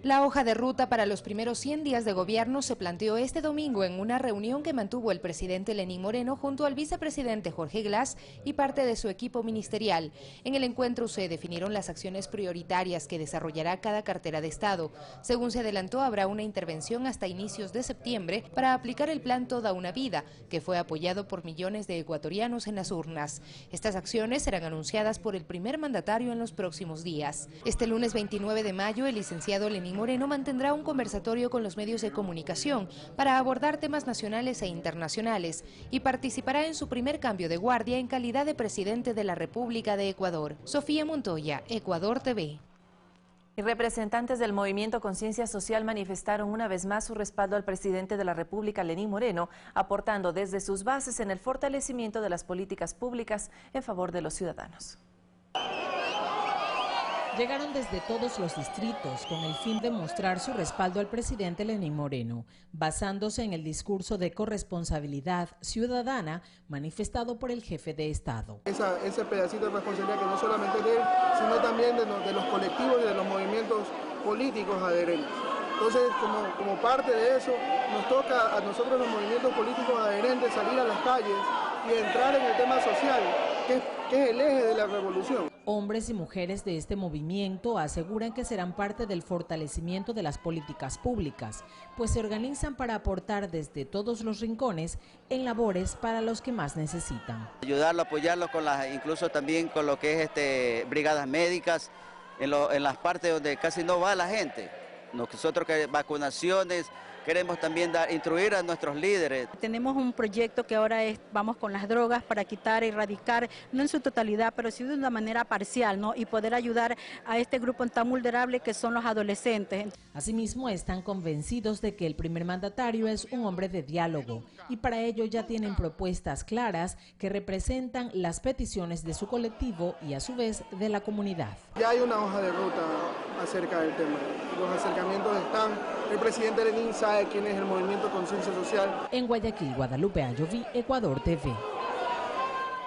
La hoja de ruta para los primeros 100 días de gobierno se planteó este domingo en una reunión que mantuvo el presidente Lenín Moreno junto al vicepresidente Jorge Glass y parte de su equipo ministerial. En el encuentro se definieron las acciones prioritarias que desarrollará cada cartera de Estado. Según se adelantó, habrá una intervención hasta inicios de septiembre para aplicar el plan Toda una Vida, que fue apoyado por millones de ecuatorianos en las urnas. Estas acciones serán anunciadas por el primer mandatario en los próximos días. Este lunes 29 de mayo, el licenciado Lenín Moreno mantendrá un conversatorio con los medios de comunicación para abordar temas nacionales e internacionales y participará en su primer cambio de guardia en calidad de presidente de la República de Ecuador. Sofía Montoya, Ecuador TV. Y representantes del movimiento Conciencia Social manifestaron una vez más su respaldo al presidente de la República, Lenín Moreno, aportando desde sus bases en el fortalecimiento de las políticas públicas en favor de los ciudadanos. Llegaron desde todos los distritos con el fin de mostrar su respaldo al presidente Lenín Moreno, basándose en el discurso de corresponsabilidad ciudadana manifestado por el jefe de Estado. Ese pedacito de responsabilidad que no solamente de él, sino también de los colectivos y de los movimientos políticos adherentes. Entonces, como parte de eso, nos toca a nosotros los movimientos políticos adherentes salir a las calles y entrar en el tema social, que es el eje de la revolución. Hombres y mujeres de este movimiento aseguran que serán parte del fortalecimiento de las políticas públicas, pues se organizan para aportar desde todos los rincones en labores para los que más necesitan. Ayudarlo, apoyarlo incluso también con lo que es brigadas médicas, en las partes donde casi no va la gente. Nosotros que vacunaciones, queremos también instruir a nuestros líderes. Tenemos un proyecto que ahora vamos con las drogas para quitar, erradicar, no en su totalidad, pero sí de una manera parcial, ¿no? Y poder ayudar a este grupo tan vulnerable que son los adolescentes. Asimismo, están convencidos de que el primer mandatario es un hombre de diálogo y para ello ya tienen propuestas claras que representan las peticiones de su colectivo y a su vez de la comunidad. Ya hay una hoja de ruta acerca del tema. Los acercamientos están, el presidente Lenín sabe quién es el movimiento Conciencia Social. En Guayaquil, Guadalupe Ayoví, Ecuador TV.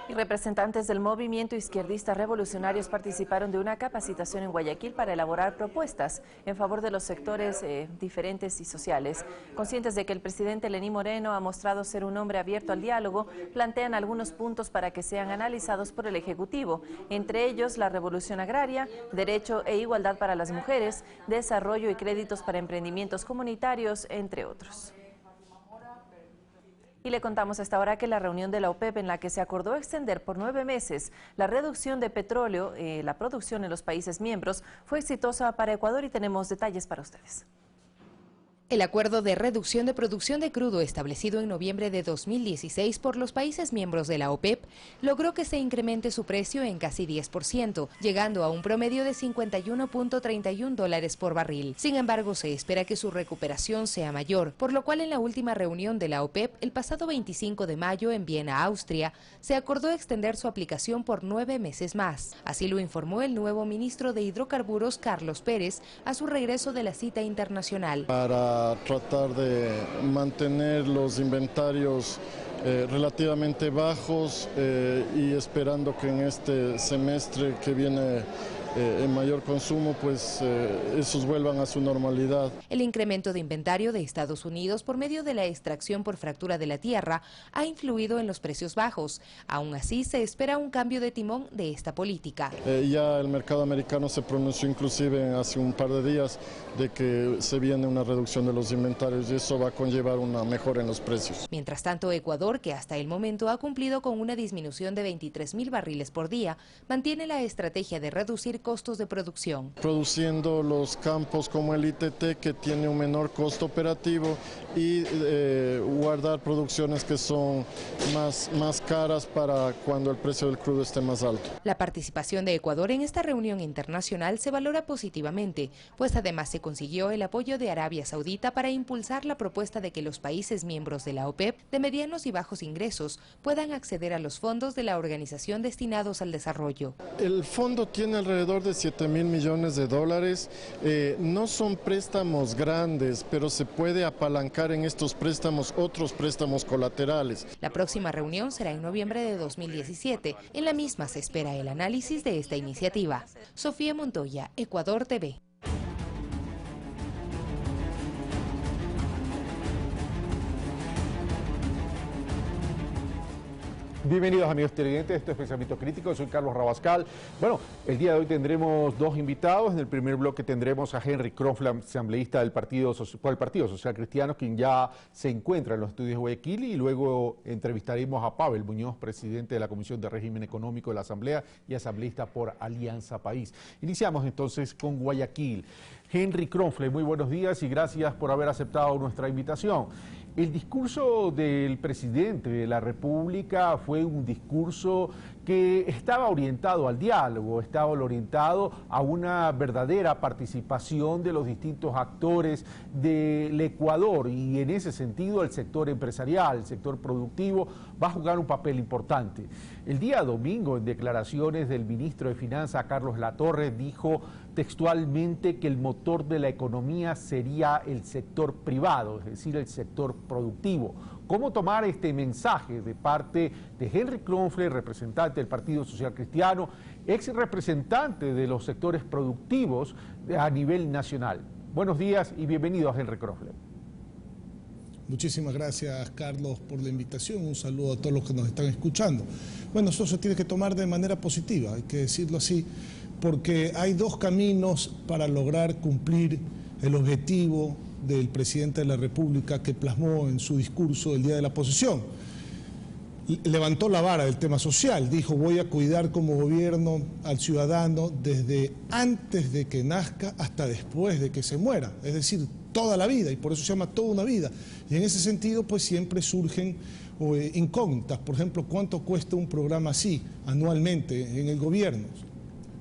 Y representantes del movimiento izquierdista revolucionarios participaron de una capacitación en Guayaquil para elaborar propuestas en favor de los sectores diferentes y sociales. Conscientes de que el presidente Lenín Moreno ha mostrado ser un hombre abierto al diálogo, plantean algunos puntos para que sean analizados por el Ejecutivo, entre ellos la revolución agraria, derecho e igualdad para las mujeres, desarrollo y créditos para emprendimientos comunitarios, entre otros. Y le contamos hasta ahora que la reunión de la OPEP en la que se acordó extender por 9 meses la reducción de petróleo, la producción en los países miembros, fue exitosa para Ecuador y tenemos detalles para ustedes. El acuerdo de reducción de producción de crudo establecido en noviembre de 2016 por los países miembros de la OPEP logró que se incremente su precio en casi 10%, llegando a un promedio de $51.31 por barril. Sin embargo, se espera que su recuperación sea mayor, por lo cual en la última reunión de la OPEP, el pasado 25 de mayo en Viena, Austria, se acordó extender su aplicación por 9 meses más. Así lo informó el nuevo ministro de Hidrocarburos, Carlos Pérez, a su regreso de la cita internacional. Para tratar de mantener los inventarios relativamente bajos y esperando que en este semestre que viene en mayor consumo, pues esos vuelvan a su normalidad. El incremento de inventario de Estados Unidos por medio de la extracción por fractura de la tierra ha influido en los precios bajos. Aún así, se espera un cambio de timón de esta política. Ya el mercado americano se pronunció inclusive hace un par de días de que se viene una reducción de los inventarios y eso va a conllevar una mejora en los precios. Mientras tanto, Ecuador, que hasta el momento ha cumplido con una disminución de 23.000 barriles por día, mantiene la estrategia de reducir costos de producción. Produciendo los campos como el ITT, que tiene un menor costo operativo, y guardar producciones que son más caras para cuando el precio del crudo esté más alto. La participación de Ecuador en esta reunión internacional se valora positivamente, pues además se consiguió el apoyo de Arabia Saudita para impulsar la propuesta de que los países miembros de la OPEP de medianos y bajos ingresos puedan acceder a los fondos de la organización destinados al desarrollo. El fondo tiene alrededor de $7.000 millones. No son préstamos grandes, pero se puede apalancar en estos préstamos otros préstamos colaterales. La próxima reunión será en noviembre de 2017. En la misma se espera el análisis de esta iniciativa. Sofía Montoya, Ecuador TV. Bienvenidos amigos televidentes, esto es Pensamiento Crítico, soy Carlos Rabascal. Bueno, el día de hoy tendremos dos invitados. En el primer bloque tendremos a Henry Kronfle, asambleísta del Partido Social Cristiano, quien ya se encuentra en los estudios de Guayaquil, y luego entrevistaremos a Pavel Muñoz, presidente de la Comisión de Régimen Económico de la Asamblea y asambleísta por Alianza País. Iniciamos entonces con Guayaquil. Henry Kronfle, muy buenos días y gracias por haber aceptado nuestra invitación. El discurso del presidente de la República fue un discurso que estaba orientado al diálogo, estaba orientado a una verdadera participación de los distintos actores del Ecuador, y en ese sentido el sector empresarial, el sector productivo va a jugar un papel importante. El día domingo, en declaraciones del ministro de Finanzas, Carlos Latorre, dijo textualmente que el motor de la economía sería el sector privado, es decir, el sector productivo. ¿Cómo tomar este mensaje de parte de Henry Kronfle, representante del Partido Social Cristiano, ex representante de los sectores productivos a nivel nacional? Buenos días y bienvenido a Henry Kronfle. Muchísimas gracias, Carlos, por la invitación. Un saludo a todos los que nos están escuchando. Bueno, eso se tiene que tomar de manera positiva, hay que decirlo así, porque hay dos caminos para lograr cumplir el objetivo del presidente de la República que plasmó en su discurso el día de la posesión. Levantó la vara del tema social, dijo: voy a cuidar como gobierno al ciudadano desde antes de que nazca hasta después de que se muera, es decir, toda la vida, y por eso se llama toda una vida. Y en ese sentido, pues siempre surgen incógnitas. Por ejemplo, ¿cuánto cuesta un programa así anualmente en el gobierno?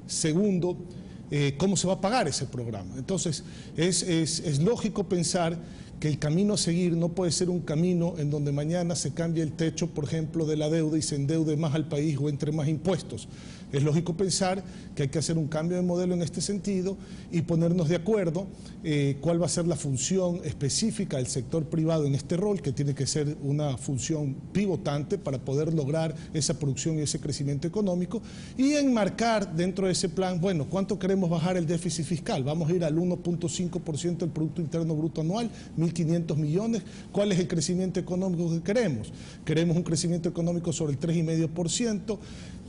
Segundo, ¿cómo se va a pagar ese programa? Entonces, es lógico pensar que el camino a seguir no puede ser un camino en donde mañana se cambie el techo, por ejemplo, de la deuda y se endeude más al país o entre más impuestos. Es lógico pensar que hay que hacer un cambio de modelo en este sentido y ponernos de acuerdo cuál va a ser la función específica del sector privado en este rol, que tiene que ser una función pivotante para poder lograr esa producción y ese crecimiento económico, y enmarcar dentro de ese plan, bueno, ¿cuánto queremos bajar el déficit fiscal? Vamos a ir al 1.5% del Producto Interno Bruto anual, 1.500 millones. ¿Cuál es el crecimiento económico que queremos? Queremos un crecimiento económico sobre el 3,5%.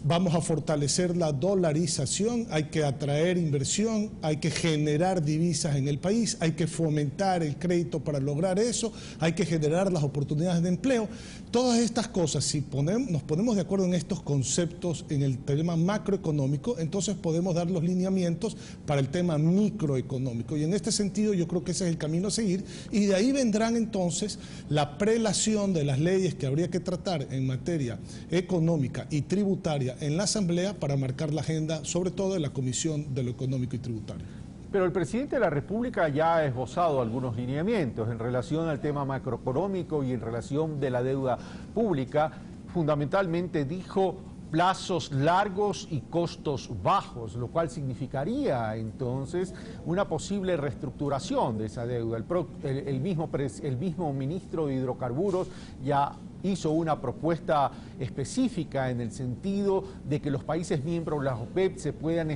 Vamos a fortalecer la dolarización, hay que atraer inversión, hay que generar divisas en el país, hay que fomentar el crédito para lograr eso, hay que generar las oportunidades de empleo. Todas estas cosas, si nos ponemos de acuerdo en estos conceptos en el tema macroeconómico, entonces podemos dar los lineamientos para el tema microeconómico. Y en este sentido yo creo que ese es el camino a seguir, y de ahí vendrán entonces la prelación de las leyes que habría que tratar en materia económica y tributaria en la Asamblea para marcar la agenda, sobre todo en la Comisión de lo Económico y Tributario. Pero el presidente de la República ya ha esbozado algunos lineamientos en relación al tema macroeconómico y en relación de la deuda pública. Fundamentalmente dijo plazos largos y costos bajos, lo cual significaría entonces una posible reestructuración de esa deuda. El mismo ministro de Hidrocarburos ya hizo una propuesta específica en el sentido de que los países miembros de la OPEP se puedan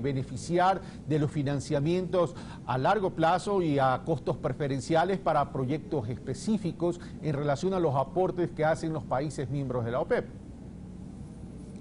beneficiar de los financiamientos a largo plazo y a costos preferenciales para proyectos específicos en relación a los aportes que hacen los países miembros de la OPEP.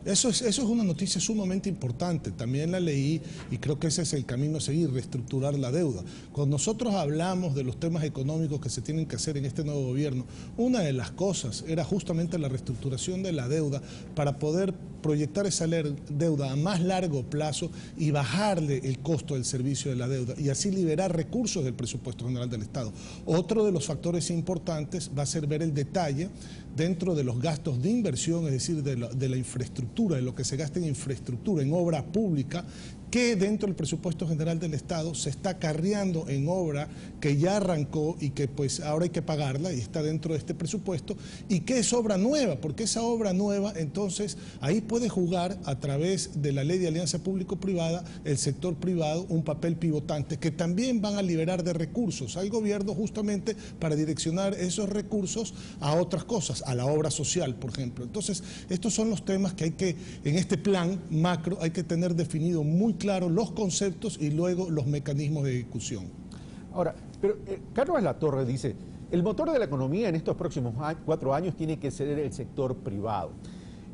Eso es una noticia sumamente importante, también la leí y creo que ese es el camino a seguir, reestructurar la deuda. Cuando nosotros hablamos de los temas económicos que se tienen que hacer en este nuevo gobierno, una de las cosas era justamente la reestructuración de la deuda para poder proyectar esa deuda a más largo plazo y bajarle el costo del servicio de la deuda y así liberar recursos del presupuesto general del Estado. Otro de los factores importantes va a ser ver el detalle dentro de los gastos de inversión, es decir, de la infraestructura, de lo que se gasta en infraestructura, en obra pública, que dentro del presupuesto general del Estado se está carreando en obra que ya arrancó y que pues ahora hay que pagarla y está dentro de este presupuesto, y que es obra nueva, porque esa obra nueva entonces ahí puede jugar a través de la ley de alianza público-privada el sector privado un papel pivotante que también van a liberar de recursos al gobierno justamente para direccionar esos recursos a otras cosas, a la obra social, por ejemplo. Entonces, estos son los temas que hay que, en este plan macro, hay que tener definido muy claro los conceptos y luego los mecanismos de ejecución. Ahora, pero Carlos Latorre dice, el motor de la economía en estos próximos 4 años tiene que ser el sector privado.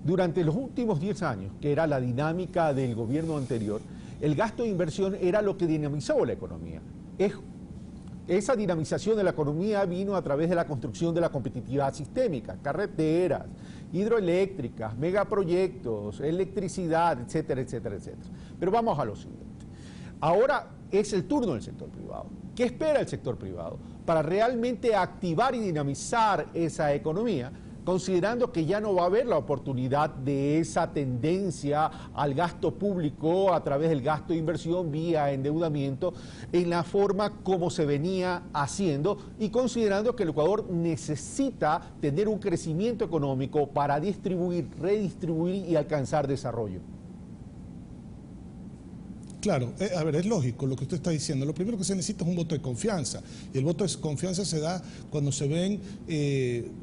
Durante los últimos 10 años, que era la dinámica del gobierno anterior, el gasto de inversión era lo que dinamizó la economía. Esa dinamización de la economía vino a través de la construcción de la competitividad sistémica, carreteras, hidroeléctricas, megaproyectos, electricidad, etcétera, etcétera, etcétera. Pero vamos a lo siguiente. Ahora es el turno del sector privado. ¿Qué espera el sector privado para realmente activar y dinamizar esa economía, considerando que ya no va a haber la oportunidad de esa tendencia al gasto público a través del gasto de inversión vía endeudamiento en la forma como se venía haciendo, y considerando que el Ecuador necesita tener un crecimiento económico para distribuir, redistribuir y alcanzar desarrollo? Claro, a ver, es lógico lo que usted está diciendo. Lo primero que se necesita es un voto de confianza. Y el voto de confianza se da cuando se ven,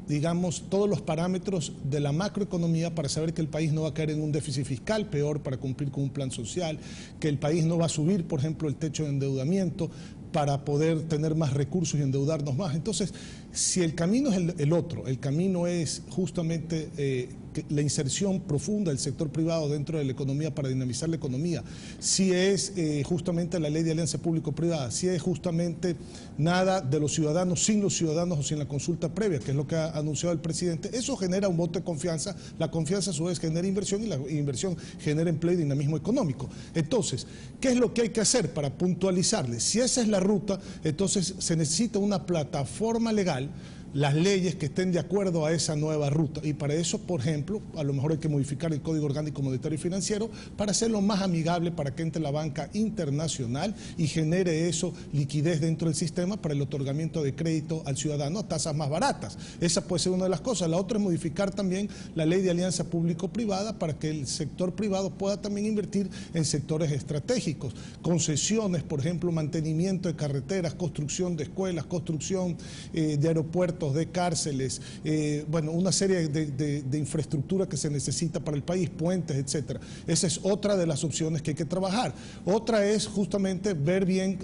digamos, todos los parámetros de la macroeconomía para saber que el país no va a caer en un déficit fiscal peor para cumplir con un plan social, que el país no va a subir, por ejemplo, el techo de endeudamiento para poder tener más recursos y endeudarnos más. Entonces, si el camino es el otro, el camino es justamente la inserción profunda del sector privado dentro de la economía para dinamizar la economía, si es justamente la ley de alianza público-privada, si es justamente nada de los ciudadanos, sin los ciudadanos o sin la consulta previa, que es lo que ha anunciado el presidente, eso genera un voto de confianza, la confianza a su vez genera inversión y la inversión genera empleo y dinamismo económico. Entonces, ¿qué es lo que hay que hacer para puntualizarle? Si esa es la ruta, entonces se necesita una plataforma legal, las leyes que estén de acuerdo a esa nueva ruta, y para eso, por ejemplo, a lo mejor hay que modificar el Código Orgánico Monetario y Financiero para hacerlo más amigable para que entre la banca internacional y genere eso liquidez dentro del sistema para el otorgamiento de crédito al ciudadano a tasas más baratas. Esa puede ser una de las cosas. La otra es modificar también la ley de alianza público-privada para que el sector privado pueda también invertir en sectores estratégicos, concesiones, por ejemplo, mantenimiento de carreteras, construcción de escuelas, construcción de aeropuertos, de cárceles, bueno, una serie de infraestructura que se necesita para el país, puentes, etcétera. Esa es otra de las opciones que hay que trabajar. Otra es justamente ver bien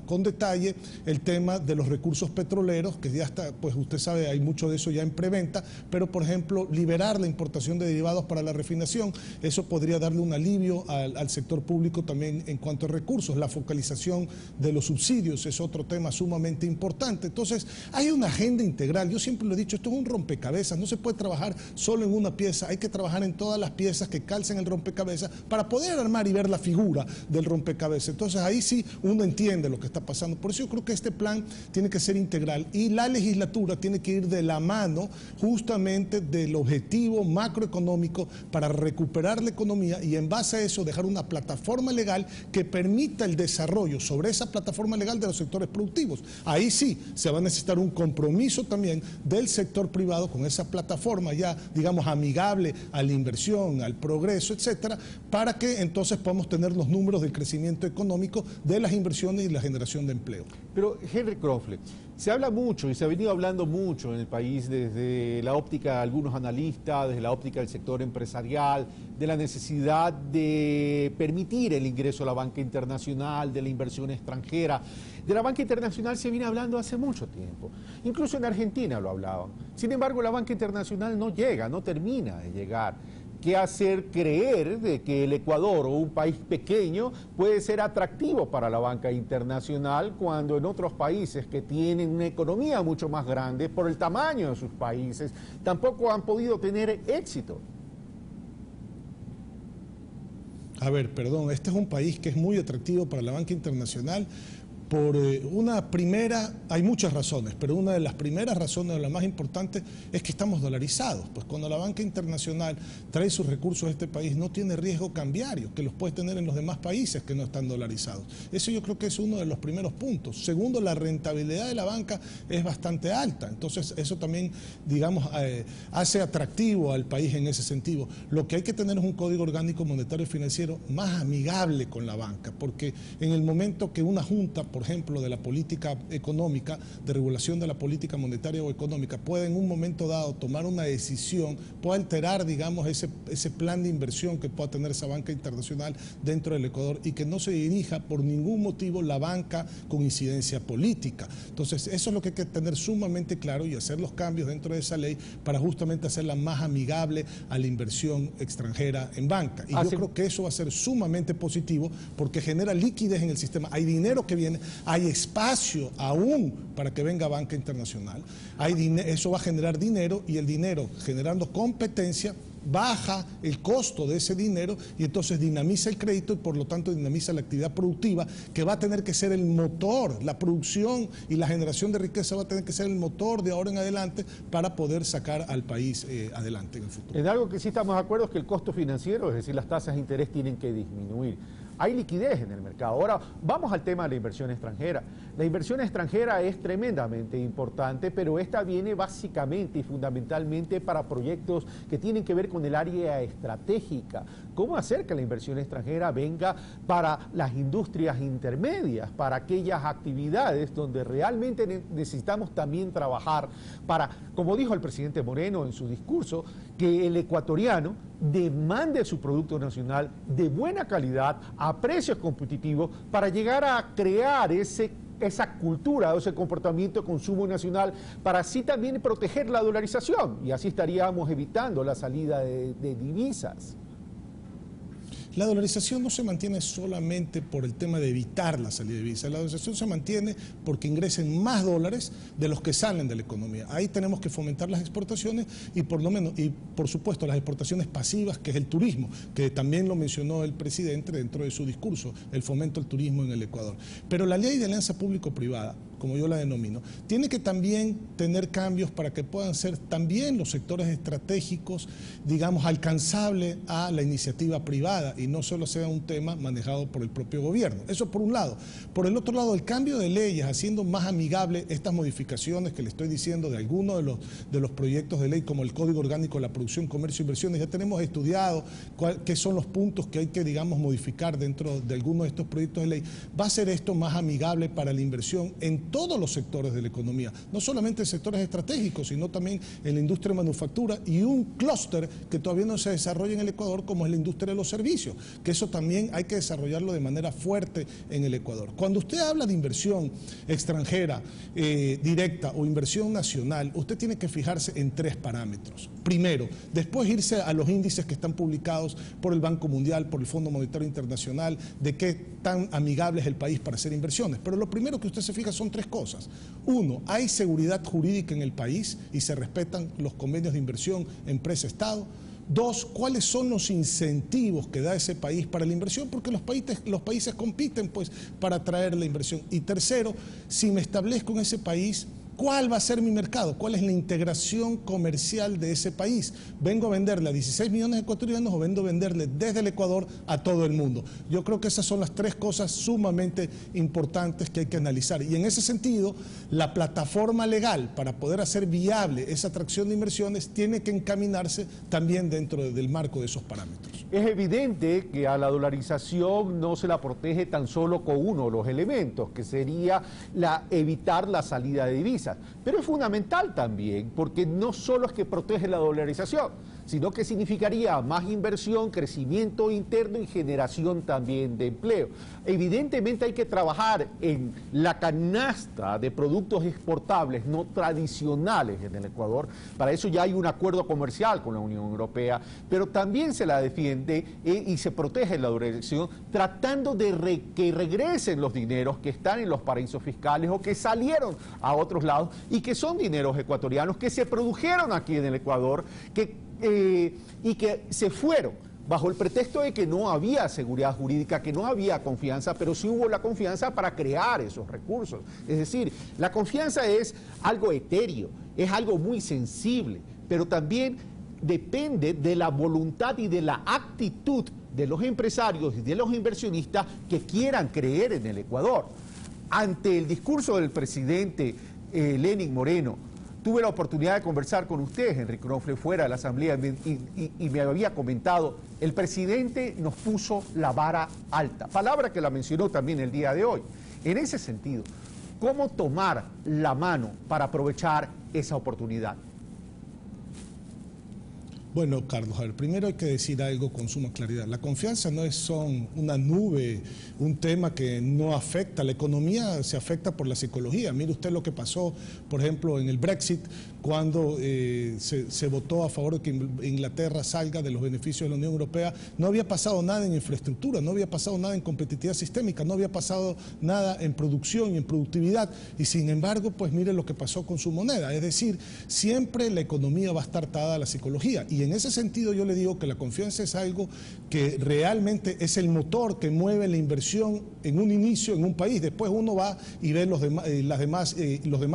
con detalle el tema de los recursos petroleros, que ya está, pues usted sabe, hay mucho de eso ya en preventa, pero por ejemplo, liberar la importación de derivados para la refinación, eso podría darle un alivio al sector público también en cuanto a recursos. La focalización de los subsidios es otro tema sumamente importante. Entonces, hay una agenda integral. Yo siempre lo he dicho, esto es un rompecabezas, no se puede trabajar solo en una pieza, hay que trabajar en todas las piezas que calcen el rompecabezas para poder armar y ver la figura del rompecabezas. Entonces ahí sí uno entiende lo que está pasando. Por eso yo creo que este plan tiene que ser integral y la legislatura tiene que ir de la mano justamente del objetivo macroeconómico para recuperar la economía y en base a eso dejar una plataforma legal que permita el desarrollo sobre esa plataforma legal de los sectores productivos. Ahí sí se va a necesitar un compromiso también del sector privado con esa plataforma ya, digamos, amigable a la inversión, al progreso, etcétera, para que entonces podamos tener los números del crecimiento económico, de las inversiones y la generación de empleo. Pero, Henry Krofle, se habla mucho y se ha venido hablando mucho en el país desde la óptica de algunos analistas, desde la óptica del sector empresarial, de la necesidad de permitir el ingreso a la banca internacional, de la inversión extranjera. De la banca internacional se viene hablando hace mucho tiempo, incluso en Argentina lo hablaban. Sin embargo, la banca internacional no llega, no termina de llegar. ¿Qué hacer creer de que el Ecuador o un país pequeño puede ser atractivo para la banca internacional cuando en otros países que tienen una economía mucho más grande por el tamaño de sus países tampoco han podido tener éxito? A ver, perdón, este es un país que es muy atractivo para la banca internacional. Por una primera, hay muchas razones, pero una de las primeras razones, la más importante, es que estamos dolarizados. Pues cuando la banca internacional trae sus recursos a este país, no tiene riesgo cambiario, que los puede tener en los demás países que no están dolarizados. Eso yo creo que es uno de los primeros puntos. Segundo, la rentabilidad de la banca es bastante alta. Entonces, eso también, digamos, hace atractivo al país en ese sentido. Lo que hay que tener es un código orgánico monetario y financiero más amigable con la banca, porque en el momento que una junta, por por ejemplo, de la política económica, de regulación de la política monetaria o económica, pueda en un momento dado tomar una decisión, pueda alterar, digamos, ese plan de inversión que pueda tener esa banca internacional dentro del Ecuador y que no se dirija por ningún motivo la banca con incidencia política. Entonces, eso es lo que hay que tener sumamente claro y hacer los cambios dentro de esa ley para justamente hacerla más amigable a la inversión extranjera en banca. Y yo creo que eso va a ser sumamente positivo porque genera liquidez en el sistema. Hay dinero que viene, hay espacio aún para que venga banca internacional. Eso va a generar dinero y el dinero generando competencia baja el costo de ese dinero y entonces dinamiza el crédito y por lo tanto dinamiza la actividad productiva que va a tener que ser el motor, la producción y la generación de riqueza va a tener que ser el motor de ahora en adelante para poder sacar al país adelante en el futuro. En algo que sí estamos de acuerdo es que el costo financiero, es decir, las tasas de interés tienen que disminuir. Hay liquidez en el mercado. Ahora vamos al tema de la inversión extranjera. La inversión extranjera es tremendamente importante, pero esta viene básicamente y fundamentalmente para proyectos que tienen que ver con el área estratégica. ¿Cómo hacer que la inversión extranjera venga para las industrias intermedias, para aquellas actividades donde realmente necesitamos también trabajar para, como dijo el presidente Moreno en su discurso, que el ecuatoriano demande su producto nacional de buena calidad, a precios competitivos, para llegar a crear esa cultura o ese comportamiento de consumo nacional para así también proteger la dolarización y así estaríamos evitando la salida de divisas. La dolarización no se mantiene solamente por el tema de evitar la salida de divisas, la dolarización se mantiene porque ingresen más dólares de los que salen de la economía. Ahí tenemos que fomentar las exportaciones y por supuesto las exportaciones pasivas, que es el turismo, que también lo mencionó el presidente dentro de su discurso, el fomento al turismo en el Ecuador. Pero la ley de alianza público-privada, como yo la denomino, tiene que también tener cambios para que puedan ser también los sectores estratégicos, digamos, alcanzables a la iniciativa privada y no solo sea un tema manejado por el propio gobierno. Eso por un lado. Por el otro lado, el cambio de leyes, haciendo más amigable estas modificaciones que le estoy diciendo de algunos de los proyectos de ley, como el Código Orgánico de la Producción, Comercio e Inversiones. Ya tenemos estudiado qué son los puntos que hay que, digamos, modificar dentro de algunos de estos proyectos de ley. Va a ser esto más amigable para la inversión en todos los sectores de la economía, no solamente en sectores estratégicos, sino también en la industria de manufactura y un clúster que todavía no se desarrolla en el Ecuador, como es la industria de los servicios, que eso también hay que desarrollarlo de manera fuerte en el Ecuador. Cuando usted habla de inversión extranjera directa o inversión nacional, usted tiene que fijarse en 3 parámetros. Primero, después irse a los índices que están publicados por el Banco Mundial, por el Fondo Monetario Internacional, de qué tan amigable es el país para hacer inversiones. Pero lo primero que usted se fija son 3 cosas. Uno, hay seguridad jurídica en el país y se respetan los convenios de inversión empresa-Estado. 2, ¿cuáles son los incentivos que da ese país para la inversión? Porque los países compiten pues para atraer la inversión. Y tercero, si me establezco en ese país, ¿cuál va a ser mi mercado? ¿Cuál es la integración comercial de ese país? ¿Vengo a venderle a 16 millones de ecuatorianos o vengo a venderle desde el Ecuador a todo el mundo? Yo creo que esas son las 3 cosas sumamente importantes que hay que analizar. Y en ese sentido, la plataforma legal para poder hacer viable esa atracción de inversiones tiene que encaminarse también dentro del marco de esos parámetros. Es evidente que a la dolarización no se la protege tan solo con uno de los elementos, que sería evitar la salida de divisas. Pero es fundamental también, porque no solo es que protege la dolarización, sino que significaría más inversión, crecimiento interno y generación también de empleo. Evidentemente hay que trabajar en la canasta de productos exportables no tradicionales en el Ecuador. Para eso ya hay un acuerdo comercial con la Unión Europea, pero también se la defiende y se protege la dolarización tratando de que regresen los dineros que están en los paraísos fiscales o que salieron a otros lados y que son dineros ecuatorianos que se produjeron aquí en el Ecuador, y que se fueron bajo el pretexto de que no había seguridad jurídica, que no había confianza, pero sí hubo la confianza para crear esos recursos. Es decir, la confianza es algo etéreo, es algo muy sensible, pero también depende de la voluntad y de la actitud de los empresarios y de los inversionistas que quieran creer en el Ecuador. Ante el discurso del presidente Lenín Moreno, tuve la oportunidad de conversar con usted, Henry Kronfle, fuera de la Asamblea y me había comentado, el presidente nos puso la vara alta, palabra que la mencionó también el día de hoy. En ese sentido, ¿cómo tomar la mano para aprovechar esa oportunidad? Bueno, Carlos, a ver, primero hay que decir algo con suma claridad. La confianza no es una nube, un tema que no afecta. La economía se afecta por la psicología. Mire usted lo que pasó, por ejemplo, en el Brexit, cuando se votó a favor de que Inglaterra salga de los beneficios de la Unión Europea. No había pasado nada en infraestructura, no había pasado nada en competitividad sistémica, no había pasado nada en producción y en productividad. Y sin embargo, pues mire lo que pasó con su moneda. Es decir, siempre la economía va a estar atada a la psicología. Y en ese sentido yo le digo que la confianza es algo que realmente es el motor que mueve la inversión en un inicio en un país. Después uno va y ve los demás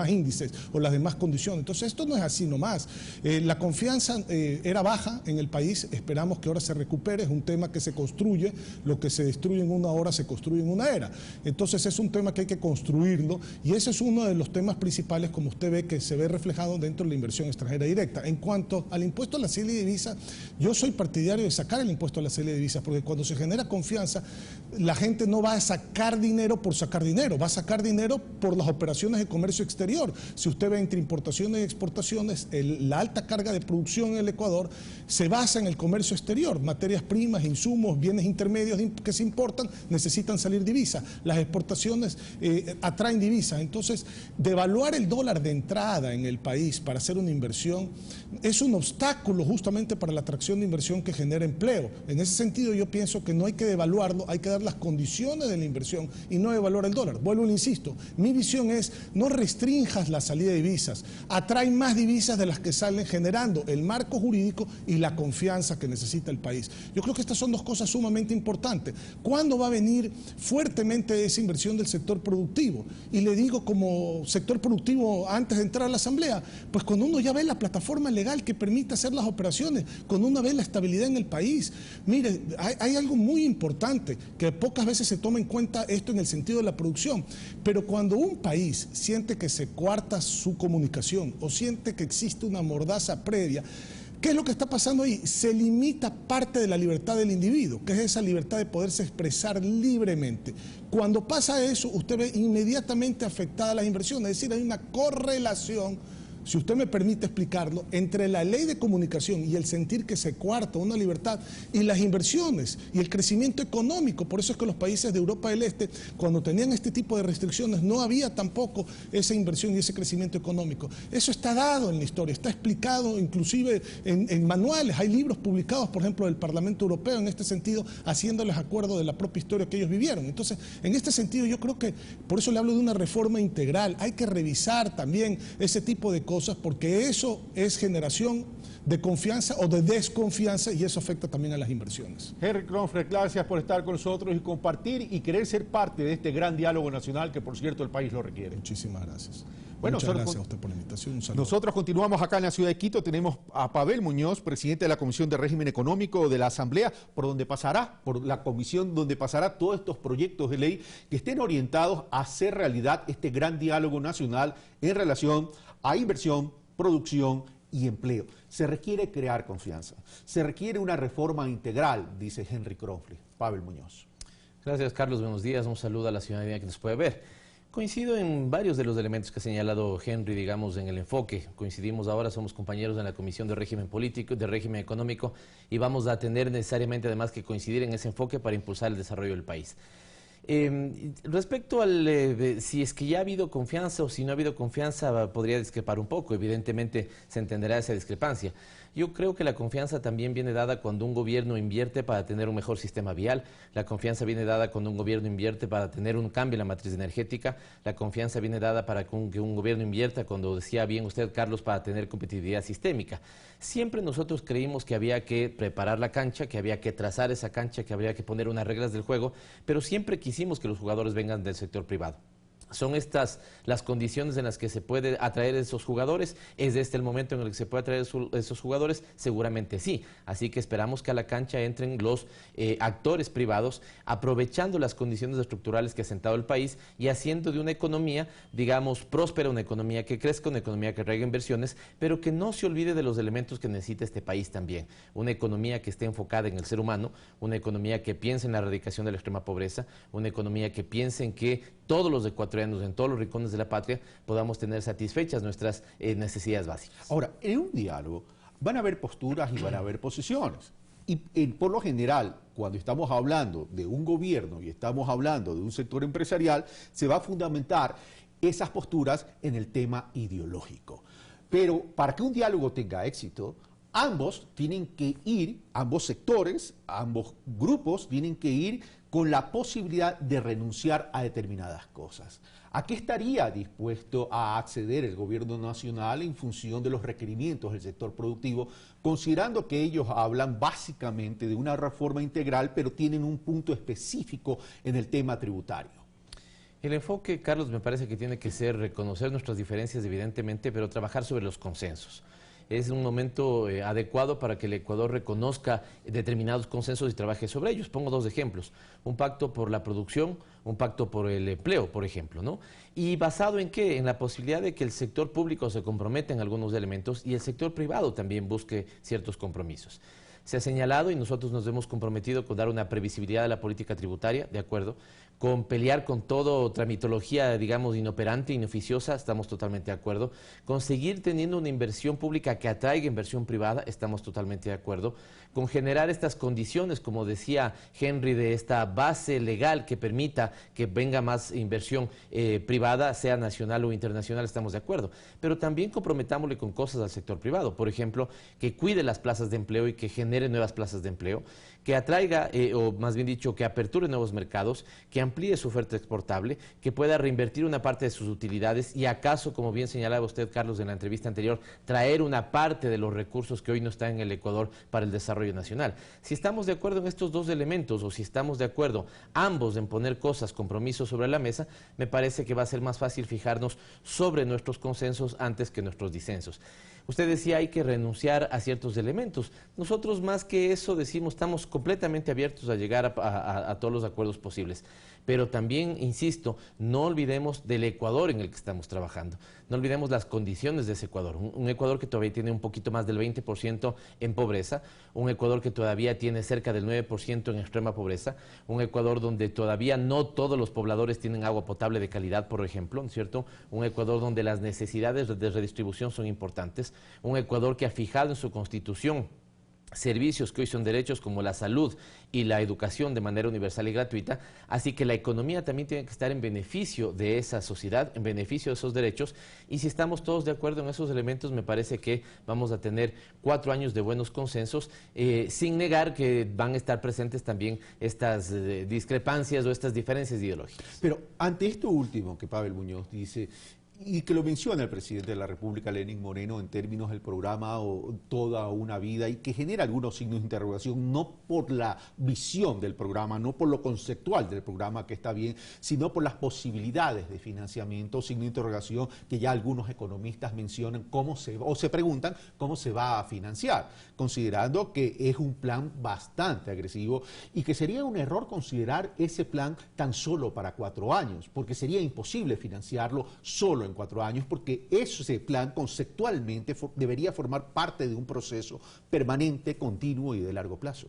índices o las demás condiciones. Entonces esto no es así nomás. La confianza era baja en el país, esperamos que ahora se recupere. Es un tema que se construye, lo que se destruye en una hora se construye en una era. Entonces es un tema que hay que construirlo y ese es uno de los temas principales, como usted ve, que se ve reflejado dentro de la inversión extranjera directa. En cuanto al impuesto a la salida de divisas, yo soy partidario de sacar el impuesto a la salida de divisas, porque cuando se genera confianza, la gente no va a sacar dinero por sacar dinero, va a sacar dinero por las operaciones de comercio exterior. Si usted ve entre importaciones y exportaciones, la alta carga de producción en el Ecuador se basa en el comercio exterior. Materias primas, insumos, bienes intermedios que se importan necesitan salir divisas. Las exportaciones atraen divisas. Entonces, devaluar el dólar de entrada en el país para hacer una inversión es un obstáculo justamente para la atracción de inversión que genera empleo. En ese sentido yo pienso que no hay que devaluarlo, hay que dar las condiciones de la inversión y no devaluar el dólar. Vuelvo y le insisto, mi visión es no restrinjas la salida de divisas, atrae más divisas de las que salen, generando el marco jurídico y la confianza que necesita el país. Yo creo que estas son dos cosas sumamente importantes. ¿Cuándo va a venir fuertemente esa inversión del sector productivo? Y le digo como sector productivo antes de entrar a la Asamblea, pues cuando uno ya ve la plataforma legal que permite hacer las operaciones, cuando uno ve la estabilidad en el país. Mire, hay algo muy importante, que pocas veces se toma en cuenta esto en el sentido de la producción, pero cuando un país siente que se coarta su comunicación o siente que existe una mordaza previa, ¿qué es lo que está pasando ahí? Se limita parte de la libertad del individuo, que es esa libertad de poderse expresar libremente. Cuando pasa eso, usted ve inmediatamente afectada las inversiones, es decir, hay una correlación, si usted me permite explicarlo, entre la ley de comunicación y el sentir que se coarta una libertad y las inversiones y el crecimiento económico. Por eso es que los países de Europa del Este, cuando tenían este tipo de restricciones, no había tampoco esa inversión y ese crecimiento económico. Eso está dado en la historia, está explicado inclusive en manuales. Hay libros publicados, por ejemplo, del Parlamento Europeo en este sentido, haciéndoles acuerdo de la propia historia que ellos vivieron. Entonces, en este sentido yo creo que, por eso le hablo de una reforma integral, hay que revisar también ese tipo de cosas, porque eso es generación de confianza o de desconfianza y eso afecta también a las inversiones. Henry Kronfeld, gracias por estar con nosotros y compartir y querer ser parte de este gran diálogo nacional que, por cierto, el país lo requiere. Muchísimas gracias. Bueno, muchas gracias a usted por la invitación. Un saludo. Nosotros continuamos acá en la ciudad de Quito. Tenemos a Pavel Muñoz, presidente de la Comisión de Régimen Económico de la Asamblea, por la comisión donde pasará todos estos proyectos de ley que estén orientados a hacer realidad este gran diálogo nacional en relación a inversión, producción y empleo. Se requiere crear confianza. Se requiere una reforma integral, dice Henry Kronfeld. Pavel Muñoz. Gracias, Carlos. Buenos días. Un saludo a la ciudadanía que nos puede ver. Coincido en varios de los elementos que ha señalado Henry, digamos, en el enfoque. Coincidimos ahora, somos compañeros en la Comisión de Régimen Político, de Régimen Económico, y vamos a tener necesariamente además que coincidir en ese enfoque para impulsar el desarrollo del país. Respecto al si es que ya ha habido confianza o si no ha habido confianza, podría discrepar un poco. Evidentemente se entenderá esa discrepancia. Yo creo que la confianza también viene dada cuando un gobierno invierte para tener un mejor sistema vial. La confianza viene dada cuando un gobierno invierte para tener un cambio en la matriz energética. La confianza viene dada para que un gobierno invierta, cuando decía bien usted, Carlos, para tener competitividad sistémica. Siempre nosotros creímos que había que preparar la cancha, que había que trazar esa cancha, que habría que poner unas reglas del juego, pero siempre quisimos que los jugadores vengan del sector privado. ¿Son estas las condiciones en las que se puede atraer esos jugadores? ¿Es este el momento en el que se puede atraer esos jugadores? Seguramente sí. Así que esperamos que a la cancha entren los actores privados, aprovechando las condiciones estructurales que ha sentado el país y haciendo de una economía, digamos, próspera, una economía que crezca, una economía que traiga inversiones, pero que no se olvide de los elementos que necesita este país también. Una economía que esté enfocada en el ser humano, una economía que piense en la erradicación de la extrema pobreza, una economía que piense en que todos los ecuatorianos en todos los rincones de la patria podamos tener satisfechas nuestras necesidades básicas. Ahora, en un diálogo van a haber posturas y van a haber posiciones. Y por lo general, cuando estamos hablando de un gobierno y estamos hablando de un sector empresarial, se va a fundamentar esas posturas en el tema ideológico. Pero para que un diálogo tenga éxito, ambos tienen que ir, ambos sectores, ambos grupos tienen que ir con la posibilidad de renunciar a determinadas cosas. ¿A qué estaría dispuesto a acceder el gobierno nacional en función de los requerimientos del sector productivo, considerando que ellos hablan básicamente de una reforma integral, pero tienen un punto específico en el tema tributario? El enfoque, Carlos, me parece que tiene que ser reconocer nuestras diferencias, evidentemente, pero trabajar sobre los consensos. Es un momento adecuado para que el Ecuador reconozca determinados consensos y trabaje sobre ellos. Pongo dos ejemplos: un pacto por la producción, un pacto por el empleo, por ejemplo, ¿no? ¿Y basado en qué? En la posibilidad de que el sector público se comprometa en algunos elementos y el sector privado también busque ciertos compromisos. Se ha señalado y nosotros nos hemos comprometido con dar una previsibilidad a la política tributaria, de acuerdo, con pelear con todo tramitología, digamos, inoperante, inoficiosa, estamos totalmente de acuerdo, con seguir teniendo una inversión pública que atraiga inversión privada, estamos totalmente de acuerdo, con generar estas condiciones, como decía Henry, de esta base legal que permita que venga más inversión privada, sea nacional o internacional, estamos de acuerdo, pero también comprometámosle con cosas al sector privado, por ejemplo, que cuide las plazas de empleo y que genere nuevas plazas de empleo, que atraiga, o más bien dicho, que aperture nuevos mercados, que amplíe su oferta exportable, que pueda reinvertir una parte de sus utilidades y acaso, como bien señalaba usted, Carlos, en la entrevista anterior, traer una parte de los recursos que hoy no están en el Ecuador para el desarrollo nacional. Si estamos de acuerdo en estos dos elementos o si estamos de acuerdo ambos en poner cosas, compromisos sobre la mesa, me parece que va a ser más fácil fijarnos sobre nuestros consensos antes que nuestros disensos. Usted decía hay que renunciar a ciertos elementos. Nosotros más que eso decimos estamos completamente abiertos a llegar a todos los acuerdos posibles. Pero también, insisto, no olvidemos del Ecuador en el que estamos trabajando. No olvidemos las condiciones de ese Ecuador. Un Ecuador que todavía tiene un poquito más del 20% en pobreza, un Ecuador que todavía tiene cerca del 9% en extrema pobreza, un Ecuador donde todavía no todos los pobladores tienen agua potable de calidad, por ejemplo, ¿no es cierto? Un Ecuador donde las necesidades de redistribución son importantes, un Ecuador que ha fijado en su constitución servicios que hoy son derechos como la salud y la educación de manera universal y gratuita, así que la economía también tiene que estar en beneficio de esa sociedad, en beneficio de esos derechos, y si estamos todos de acuerdo en esos elementos, me parece que vamos a tener 4 años de buenos consensos, sin negar que van a estar presentes también estas discrepancias o estas diferencias ideológicas. Pero ante esto último que Pavel Muñoz dice, y que lo menciona el presidente de la República, Lenín Moreno, en términos del programa o Toda una Vida, y que genera algunos signos de interrogación, no por la visión del programa, no por lo conceptual del programa, que está bien, sino por las posibilidades de financiamiento, signo de interrogación que ya algunos economistas mencionan o se preguntan cómo se va a financiar, considerando que es un plan bastante agresivo y que sería un error considerar ese plan tan solo para 4 años, porque sería imposible financiarlo solo en 4 años, porque ese plan conceptualmente debería formar parte de un proceso permanente, continuo y de largo plazo.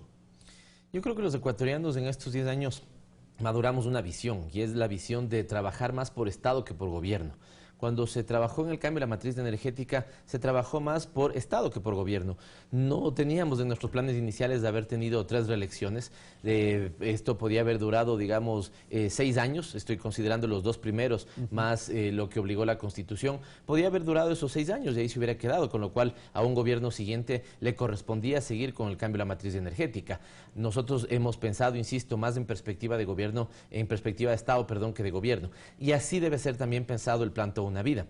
Yo creo que los ecuatorianos en estos 10 años maduramos una visión, y es la visión de trabajar más por Estado que por gobierno. Cuando se trabajó en el cambio de la matriz energética, se trabajó más por Estado que por gobierno. No teníamos en nuestros planes iniciales de haber tenido 3 reelecciones. Esto podía haber durado, digamos, 6 años. Estoy considerando los 2 primeros, más lo que obligó la Constitución. Podía haber durado esos 6 años y ahí se hubiera quedado, con lo cual a un gobierno siguiente le correspondía seguir con el cambio de la matriz energética. Nosotros hemos pensado, insisto, más en perspectiva de gobierno, en perspectiva de Estado, perdón, que de gobierno. Y así debe ser también pensado el plan Toda una Vida.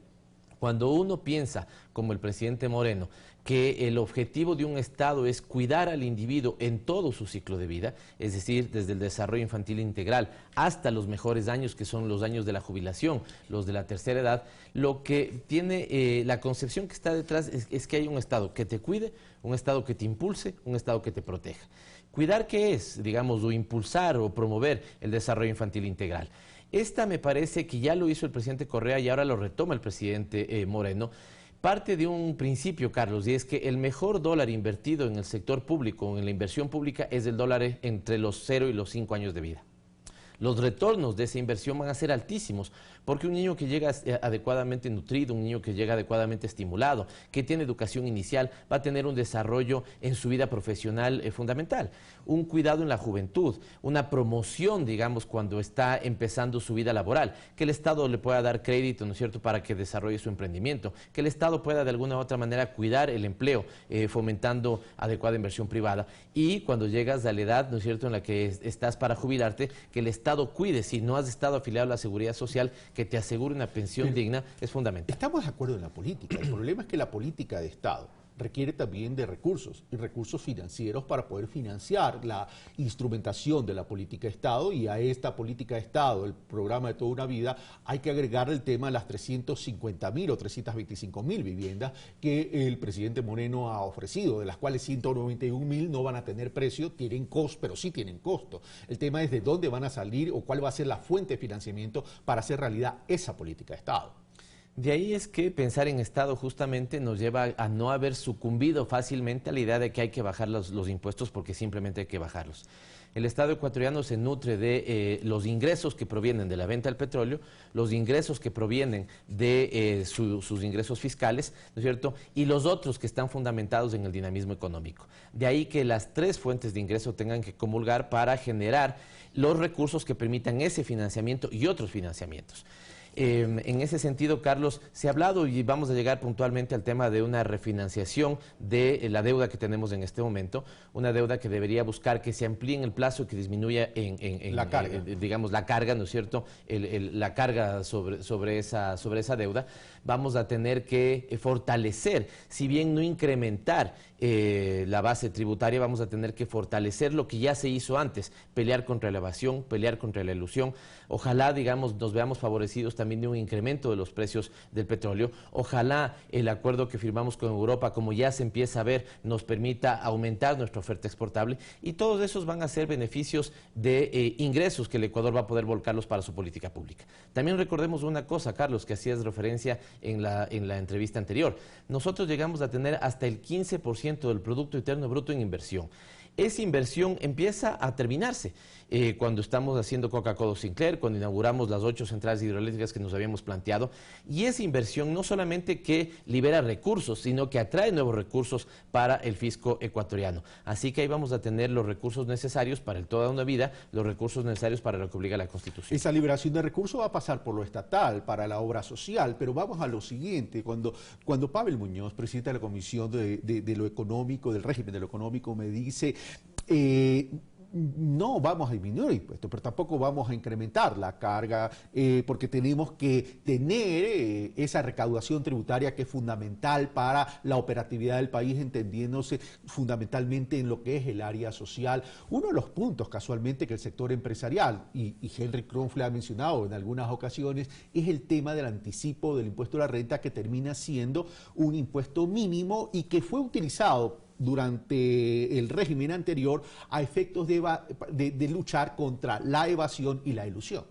Cuando uno piensa, como el presidente Moreno, que el objetivo de un Estado es cuidar al individuo en todo su ciclo de vida, es decir, desde el desarrollo infantil integral hasta los mejores años, que son los años de la jubilación, los de la tercera edad, lo que tiene la concepción que está detrás es que hay un Estado que te cuide, un Estado que te impulse, un Estado que te proteja. ¿Cuidar qué es? Digamos, o impulsar o promover el desarrollo infantil integral. Esta me parece que ya lo hizo el presidente Correa y ahora lo retoma el presidente Moreno. Parte de un principio, Carlos, y es que el mejor dólar invertido en el sector público, en la inversión pública, es el dólar entre los 0 y los 5 años de vida. los retornos de esa inversión van a ser altísimos, porque un niño que llega adecuadamente nutrido, un niño que llega adecuadamente estimulado, que tiene educación inicial, va a tener un desarrollo en su vida profesional fundamental, un cuidado en la juventud, una promoción, digamos, cuando está empezando su vida laboral, que el Estado le pueda dar crédito, ¿no es cierto?, para que desarrolle su emprendimiento, que el Estado pueda de alguna u otra manera cuidar el empleo, fomentando adecuada inversión privada, y cuando llegas a la edad, ¿no es cierto?, en la que estás para jubilarte, que el Estado cuide, si no has estado afiliado a la Seguridad Social, que te asegure una pensión digna, es fundamental. Estamos de acuerdo en la política, el problema es que la política de Estado requiere también de recursos, y recursos financieros para poder financiar la instrumentación de la política de Estado, y a esta política de Estado, el programa de toda una vida, hay que agregar el tema de las 350.000 o 325.000 viviendas que el presidente Moreno ha ofrecido, de las cuales 191.000 no van a tener precio, tienen costo, pero sí tienen costo. El tema es de dónde van a salir o cuál va a ser la fuente de financiamiento para hacer realidad esa política de Estado. De ahí es que pensar en Estado justamente nos lleva a no haber sucumbido fácilmente a la idea de que hay que bajar los impuestos porque simplemente hay que bajarlos. El Estado ecuatoriano se nutre de los ingresos que provienen de la venta del petróleo, los ingresos que provienen de sus ingresos fiscales, ¿no es cierto?, y los otros que están fundamentados en el dinamismo económico. De ahí que las tres fuentes de ingreso tengan que comulgar para generar los recursos que permitan ese financiamiento y otros financiamientos. En ese sentido, Carlos, se ha hablado y vamos a llegar puntualmente al tema de una refinanciación de la deuda que tenemos en este momento, una deuda que debería buscar que se amplíe en el plazo y que disminuya la carga, digamos, la carga, ¿no es cierto?, la carga sobre esa deuda. Vamos a tener que fortalecer, si bien no incrementar la base tributaria, vamos a tener que fortalecer lo que ya se hizo antes, pelear contra la evasión, pelear contra la elusión. Ojalá, digamos, nos veamos favorecidos también de un incremento de los precios del petróleo. Ojalá el acuerdo que firmamos con Europa, como ya se empieza a ver, nos permita aumentar nuestra oferta exportable, y todos esos van a ser beneficios de ingresos que el Ecuador va a poder volcarlos para su política pública. También recordemos una cosa, Carlos, que hacías referencia en la entrevista anterior. Nosotros llegamos a tener hasta el 15% del Producto Interno Bruto en inversión. Esa inversión empieza a terminarse cuando estamos haciendo Coca-Cola Sinclair, cuando inauguramos las 8 centrales hidroeléctricas que nos habíamos planteado, y esa inversión no solamente que libera recursos, sino que atrae nuevos recursos para el fisco ecuatoriano. Así que ahí vamos a tener los recursos necesarios para el toda una vida, los recursos necesarios para lo que obliga la Constitución. Esa liberación de recursos va a pasar por lo estatal, para la obra social, pero vamos a lo siguiente. Cuando Pavel Muñoz, presidente de la Comisión de lo Económico, del régimen de lo económico, me dice no vamos a disminuir impuestos, pero tampoco vamos a incrementar la carga, porque tenemos que tener esa recaudación tributaria que es fundamental para la operatividad del país, entendiéndose fundamentalmente en lo que es el área social. Uno de los puntos, casualmente, que el sector empresarial, y Henry Kronfle ha mencionado en algunas ocasiones, es el tema del anticipo del impuesto a la renta, que termina siendo un impuesto mínimo y que fue utilizado durante el régimen anterior a efectos de luchar contra la evasión y la elusión.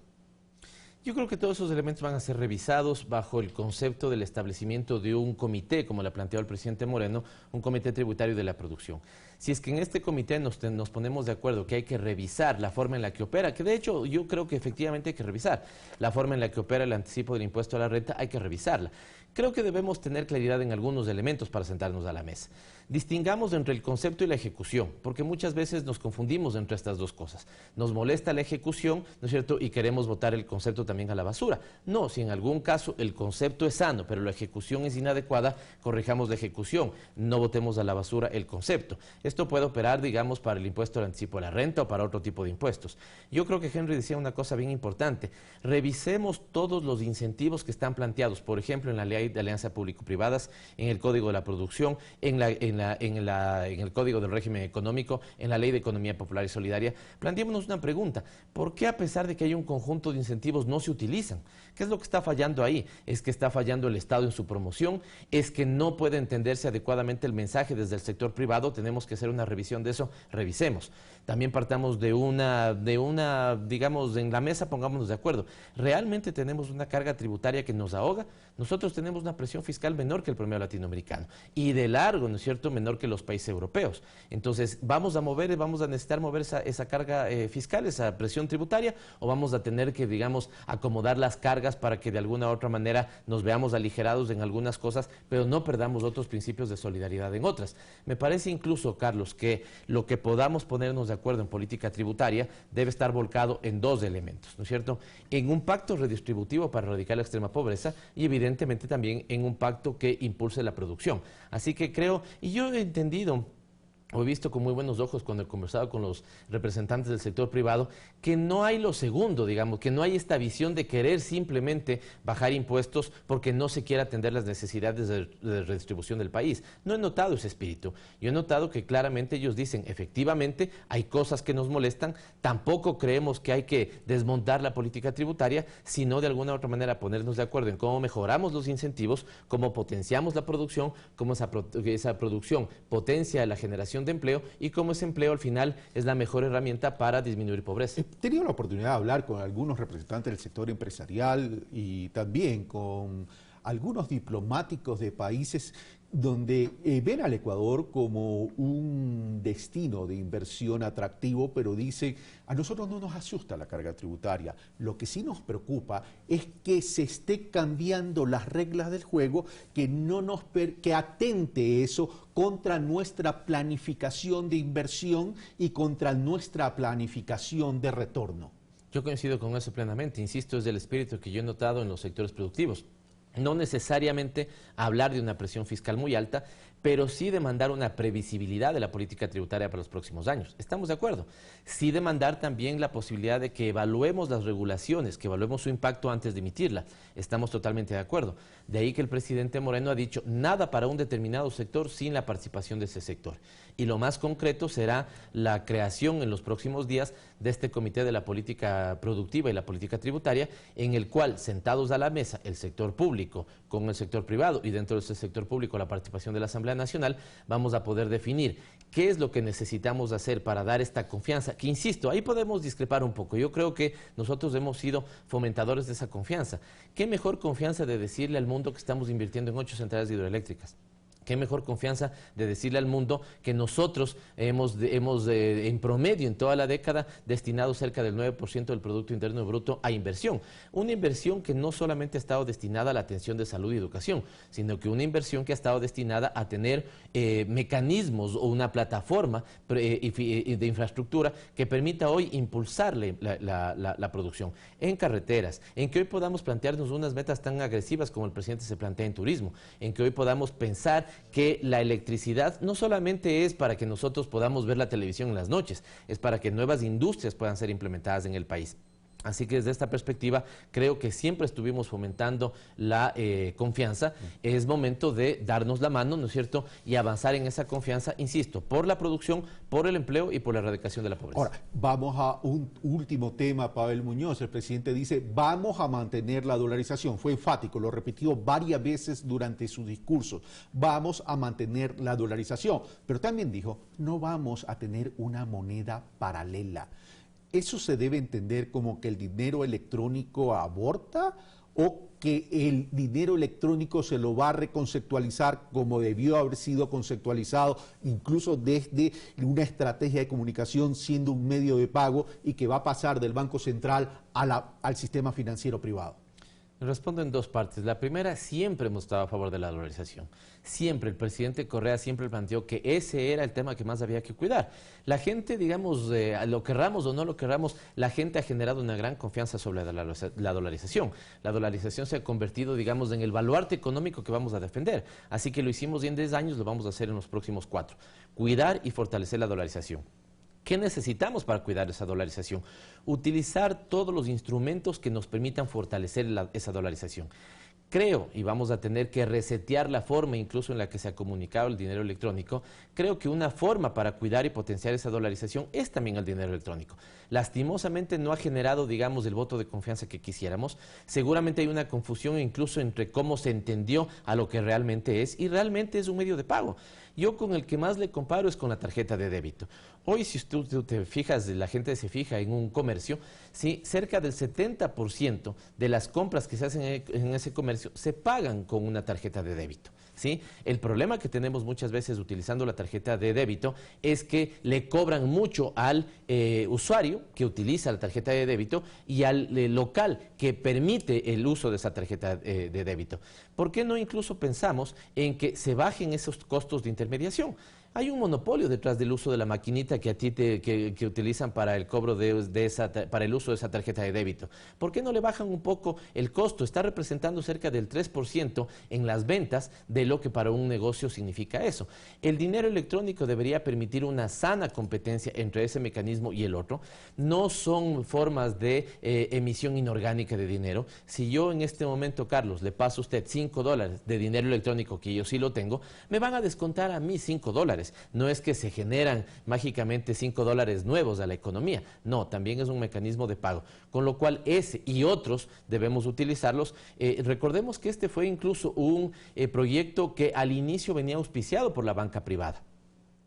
Yo creo que todos esos elementos van a ser revisados bajo el concepto del establecimiento de un comité, como lo ha planteado el presidente Moreno, un comité tributario de la producción. Si es que en este comité nos ponemos de acuerdo que hay que revisar la forma en la que opera, que de hecho yo creo que efectivamente hay que revisar la forma en la que opera el anticipo del impuesto a la renta, hay que revisarla. Creo que debemos tener claridad en algunos elementos para sentarnos a la mesa. Distingamos entre el concepto y la ejecución, porque muchas veces nos confundimos entre estas dos cosas. Nos molesta la ejecución, ¿no es cierto?, y queremos botar el concepto también a la basura. No, si en algún caso el concepto es sano, pero la ejecución es inadecuada, corrijamos la ejecución, no botemos a la basura el concepto. Esto puede operar, digamos, para el impuesto al anticipo a la renta o para otro tipo de impuestos. Yo creo que Henry decía una cosa bien importante. Revisemos todos los incentivos que están planteados, por ejemplo, en la ley de alianza público-privadas, en el Código de la Producción, en el Código del Régimen Económico, en la Ley de Economía Popular y Solidaria. Planteémonos una pregunta: ¿por qué, a pesar de que hay un conjunto de incentivos, no se utilizan? ¿Qué es lo que está fallando ahí? ¿Es que está fallando el Estado en su promoción? ¿Es que no puede entenderse adecuadamente el mensaje desde el sector privado? Tenemos que hacer una revisión de eso. Revisemos. También partamos de una, digamos, en la mesa pongámonos de acuerdo. ¿Realmente tenemos una carga tributaria que nos ahoga? nosotros tenemos una presión fiscal menor que el promedio latinoamericano y de largo, ¿no es cierto?, menor que los países europeos. Entonces, vamos a necesitar mover esa carga fiscal, esa presión tributaria, o vamos a tener que, digamos, acomodar las cargas para que de alguna u otra manera nos veamos aligerados en algunas cosas, pero no perdamos otros principios de solidaridad en otras. Me parece incluso, Carlos, que lo que podamos ponernos de acuerdo en política tributaria debe estar volcado en dos elementos, ¿no es cierto? En un pacto redistributivo para erradicar la extrema pobreza y evidentemente también en un pacto que impulse la producción. Así que creo, y yo he entendido, o he visto con muy buenos ojos cuando he conversado con los representantes del sector privado, que no hay lo segundo, digamos, que no hay esta visión de querer simplemente bajar impuestos porque no se quiera atender las necesidades de redistribución del país. No he notado ese espíritu. Yo he notado que claramente ellos dicen, efectivamente, hay cosas que nos molestan, tampoco creemos que hay que desmontar la política tributaria, sino de alguna u otra manera ponernos de acuerdo en cómo mejoramos los incentivos, cómo potenciamos la producción, cómo esa producción potencia la generación de empleo y cómo ese empleo al final es la mejor herramienta para disminuir pobreza. He tenido la oportunidad de hablar con algunos representantes del sector empresarial y también con algunos diplomáticos de países donde ven al Ecuador como un destino de inversión atractivo, pero dicen, a nosotros no nos asusta la carga tributaria. Lo que sí nos preocupa es que se esté cambiando las reglas del juego, que atente eso contra nuestra planificación de inversión y contra nuestra planificación de retorno. Yo coincido con eso plenamente, insisto, es el espíritu que yo he notado en los sectores productivos. No necesariamente hablar de una presión fiscal muy alta, pero sí demandar una previsibilidad de la política tributaria para los próximos años. ¿Estamos de acuerdo? Sí demandar también la posibilidad de que evaluemos las regulaciones, que evaluemos su impacto antes de emitirla. Estamos totalmente de acuerdo. De ahí que el presidente Moreno ha dicho nada para un determinado sector sin la participación de ese sector. Y lo más concreto será la creación en los próximos días de este Comité de la Política Productiva y la Política Tributaria, en el cual, sentados a la mesa, el sector público con el sector privado y dentro de ese sector público la participación de la Asamblea Nacional, vamos a poder definir qué es lo que necesitamos hacer para dar esta confianza, que insisto, ahí podemos discrepar un poco. Yo creo que nosotros hemos sido fomentadores de esa confianza. ¿Qué mejor confianza de decirle al mundo que estamos invirtiendo en 8 centrales hidroeléctricas? Qué mejor confianza de decirle al mundo que nosotros hemos en promedio en toda la década destinado cerca del 9% del Producto Interno Bruto a inversión. Una inversión que no solamente ha estado destinada a la atención de salud y educación, sino que una inversión que ha estado destinada a tener mecanismos o una plataforma de infraestructura que permita hoy impulsarle la producción en carreteras, en que hoy podamos plantearnos unas metas tan agresivas como el presidente se plantea en turismo, en que hoy podamos pensar que la electricidad no solamente es para que nosotros podamos ver la televisión en las noches, es para que nuevas industrias puedan ser implementadas en el país. Así que desde esta perspectiva creo que siempre estuvimos fomentando la confianza. Es momento de darnos la mano, ¿no es cierto?, y avanzar en esa confianza, insisto, por la producción, por el empleo y por la erradicación de la pobreza. Ahora, vamos a un último tema, Pavel Muñoz. El presidente dice, vamos a mantener la dolarización. Fue enfático, lo repitió varias veces durante su discurso. Vamos a mantener la dolarización. Pero también dijo, no vamos a tener una moneda paralela. ¿Eso se debe entender como que el dinero electrónico aborta o que el dinero electrónico se lo va a reconceptualizar como debió haber sido conceptualizado, incluso desde una estrategia de comunicación siendo un medio de pago y que va a pasar del Banco Central al sistema financiero privado? Respondo en dos partes. La primera, siempre hemos estado a favor de la dolarización. Siempre, el presidente Correa siempre planteó que ese era el tema que más había que cuidar. La gente, digamos, lo querramos o no lo querramos, la gente ha generado una gran confianza sobre la dolarización. La dolarización se ha convertido, digamos, en el baluarte económico que vamos a defender. Así que lo hicimos y en 10 años lo vamos a hacer en los próximos 4. Cuidar y fortalecer la dolarización. ¿Qué necesitamos para cuidar esa dolarización? Utilizar todos los instrumentos que nos permitan fortalecer esa dolarización. Creo, y vamos a tener que resetear la forma incluso en la que se ha comunicado el dinero electrónico, creo que una forma para cuidar y potenciar esa dolarización es también el dinero electrónico. Lastimosamente no ha generado, digamos, el voto de confianza que quisiéramos. Seguramente hay una confusión incluso entre cómo se entendió a lo que realmente es, y realmente es un medio de pago. Yo con el que más le comparo es con la tarjeta de débito. Hoy, si tú te fijas, la gente se fija en un comercio, ¿sí?, cerca del 70% de las compras que se hacen en ese comercio comercio se pagan con una tarjeta de débito. ¿Sí? El problema que tenemos muchas veces utilizando la tarjeta de débito es que le cobran mucho al usuario que utiliza la tarjeta de débito y al local que permite el uso de esa tarjeta de débito. ¿Por qué no incluso pensamos en que se bajen esos costos de intermediación? Hay un monopolio detrás del uso de la maquinita que a ti que utilizan para el cobro para el uso de esa tarjeta de débito. ¿Por qué no le bajan un poco el costo? Está representando cerca del 3% en las ventas de lo que para un negocio significa eso. El dinero electrónico debería permitir una sana competencia entre ese mecanismo y el otro. No son formas de emisión inorgánica de dinero. Si yo en este momento, Carlos, le paso a usted $5 de dinero electrónico, que yo sí lo tengo, me van a descontar a mí $5. No es que se generan mágicamente $5 nuevos a la economía, no, también es un mecanismo de pago, con lo cual ese y otros debemos utilizarlos. Recordemos que este fue incluso un proyecto que al inicio venía auspiciado por la banca privada.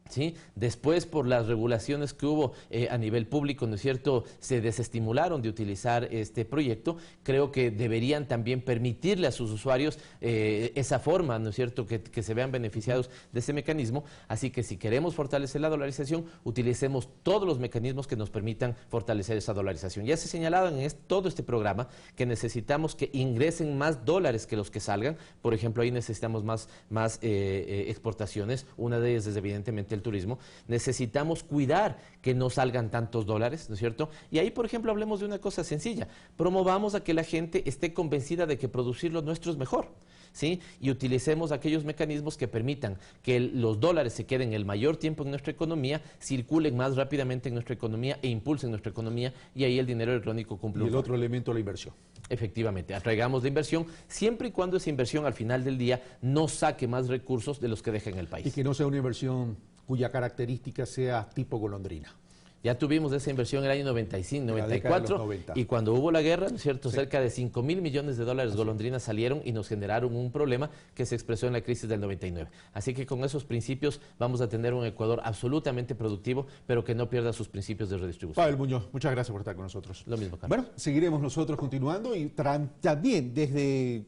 ¿Sí? Después, por las regulaciones que hubo a nivel público, ¿no es cierto?, se desestimularon de utilizar este proyecto. Creo que deberían también permitirle a sus usuarios esa forma, ¿no es cierto?, que se vean beneficiados de ese mecanismo. Así que si queremos fortalecer la dolarización, utilicemos todos los mecanismos que nos permitan fortalecer esa dolarización. Ya se señalaba en todo este programa que necesitamos que ingresen más dólares que los que salgan. Por ejemplo, ahí necesitamos más exportaciones. Una de ellas es evidentemente el turismo. Necesitamos cuidar que no salgan tantos dólares, ¿no es cierto? Y ahí, por ejemplo, hablemos de una cosa sencilla. Promovamos a que la gente esté convencida de que producir lo nuestro es mejor, ¿sí? Y utilicemos aquellos mecanismos que permitan que los dólares se queden el mayor tiempo en nuestra economía, circulen más rápidamente en nuestra economía e impulsen nuestra economía, y ahí el dinero electrónico cumple. Y el otro elemento, la inversión. Efectivamente, atraigamos la inversión, siempre y cuando esa inversión al final del día no saque más recursos de los que deja en el país. Y que no sea una inversión cuya característica sea tipo golondrina. Ya tuvimos esa inversión en el año 95, 94, y cuando hubo la guerra, ¿no es cierto?, cerca de $5.000 millones golondrinas salieron y nos generaron un problema que se expresó en la crisis del 99. Así que con esos principios vamos a tener un Ecuador absolutamente productivo, pero que no pierda sus principios de redistribución. Pavel Muñoz, muchas gracias por estar con nosotros. Lo mismo, Carlos. Bueno, seguiremos nosotros continuando y también desde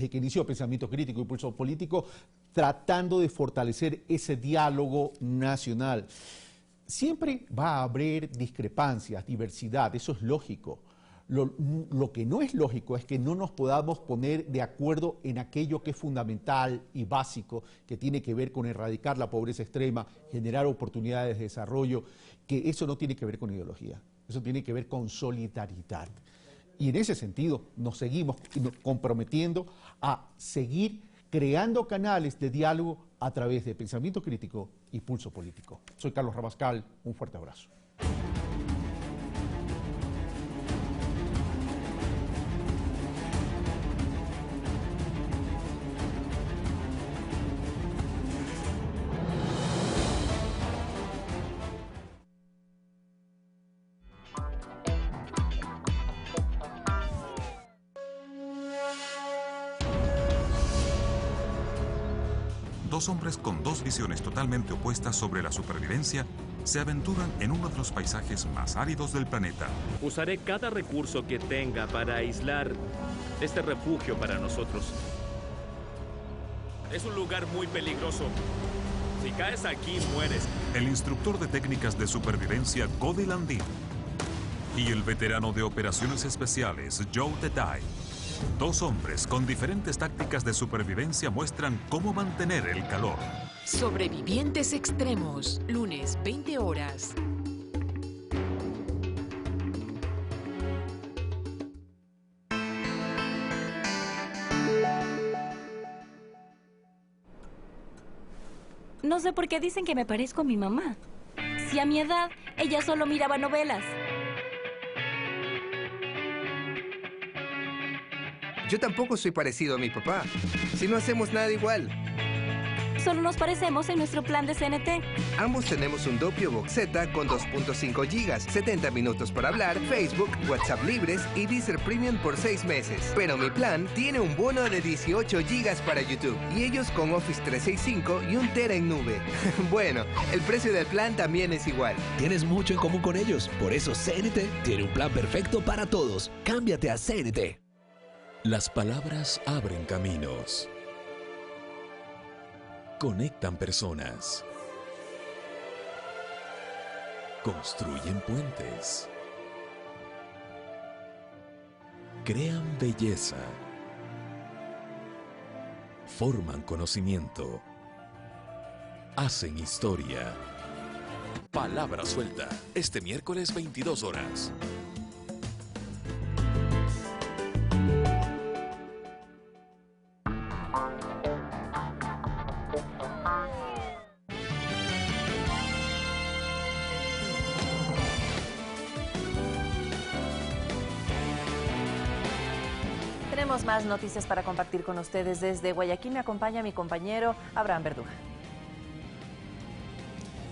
que inició Pensamiento Crítico y Pulso Político, tratando de fortalecer ese diálogo nacional. Siempre va a haber discrepancias, diversidad, eso es lógico. Lo que no es lógico es que no nos podamos poner de acuerdo en aquello que es fundamental y básico, que tiene que ver con erradicar la pobreza extrema, generar oportunidades de desarrollo, que eso no tiene que ver con ideología, eso tiene que ver con solidaridad. Y en ese sentido nos seguimos comprometiendo a seguir creando canales de diálogo a través de Pensamiento Crítico y Pulso Político. Soy Carlos Rabascal, un fuerte abrazo. Dos hombres con dos visiones totalmente opuestas sobre la supervivencia se aventuran en uno de los paisajes más áridos del planeta. Usaré cada recurso que tenga para aislar este refugio para nosotros. Es un lugar muy peligroso. Si caes aquí, mueres. El instructor de técnicas de supervivencia, Cody Landin, y el veterano de operaciones especiales, Joe Tetai. Dos hombres con diferentes tácticas de supervivencia muestran cómo mantener el calor. Sobrevivientes extremos, lunes, 20 horas. No sé por qué dicen que me parezco a mi mamá. Si a mi edad, ella solo miraba novelas. Yo tampoco soy parecido a mi papá. Si no hacemos nada igual. Solo nos parecemos en nuestro plan de CNT. Ambos tenemos un Doppio Box Z con 2.5 GB, 70 minutos para hablar, Facebook, WhatsApp libres y Deezer Premium por 6 meses. Pero mi plan tiene un bono de 18 GB para YouTube y ellos con Office 365 y 1 TB en nube. Bueno, el precio del plan también es igual. Tienes mucho en común con ellos, por eso CNT tiene un plan perfecto para todos. Cámbiate a CNT. Las palabras abren caminos, conectan personas, construyen puentes, crean belleza, forman conocimiento, hacen historia. Palabra suelta, este miércoles 22 horas. Tenemos más noticias para compartir con ustedes. Desde Guayaquil me acompaña mi compañero Abraham Verduga.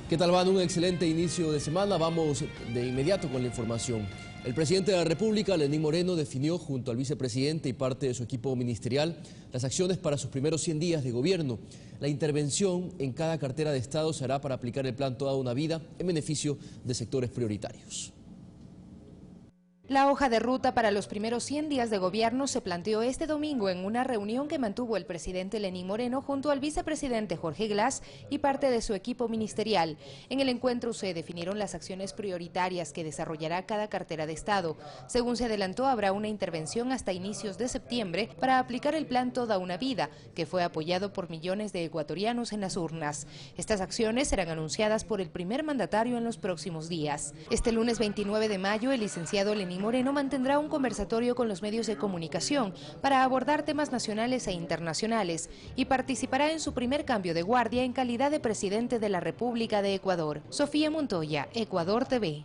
¿Qué tal, van? Un excelente inicio de semana. Vamos de inmediato con la información. El presidente de la República, Lenín Moreno, definió junto al vicepresidente y parte de su equipo ministerial las acciones para sus primeros 100 días de gobierno. La intervención en cada cartera de Estado se hará para aplicar el plan Toda una Vida en beneficio de sectores prioritarios. La hoja de ruta para los primeros 100 días de gobierno se planteó este domingo en una reunión que mantuvo el presidente Lenín Moreno junto al vicepresidente Jorge Glass y parte de su equipo ministerial. En el encuentro se definieron las acciones prioritarias que desarrollará cada cartera de Estado. Según se adelantó, habrá una intervención hasta inicios de septiembre para aplicar el plan Toda una Vida, que fue apoyado por millones de ecuatorianos en las urnas. Estas acciones serán anunciadas por el primer mandatario en los próximos días. Este lunes 29 de mayo, el licenciado Lenín Moreno mantendrá un conversatorio con los medios de comunicación para abordar temas nacionales e internacionales y participará en su primer cambio de guardia en calidad de presidente de la República de Ecuador. Sofía Montoya, Ecuador TV.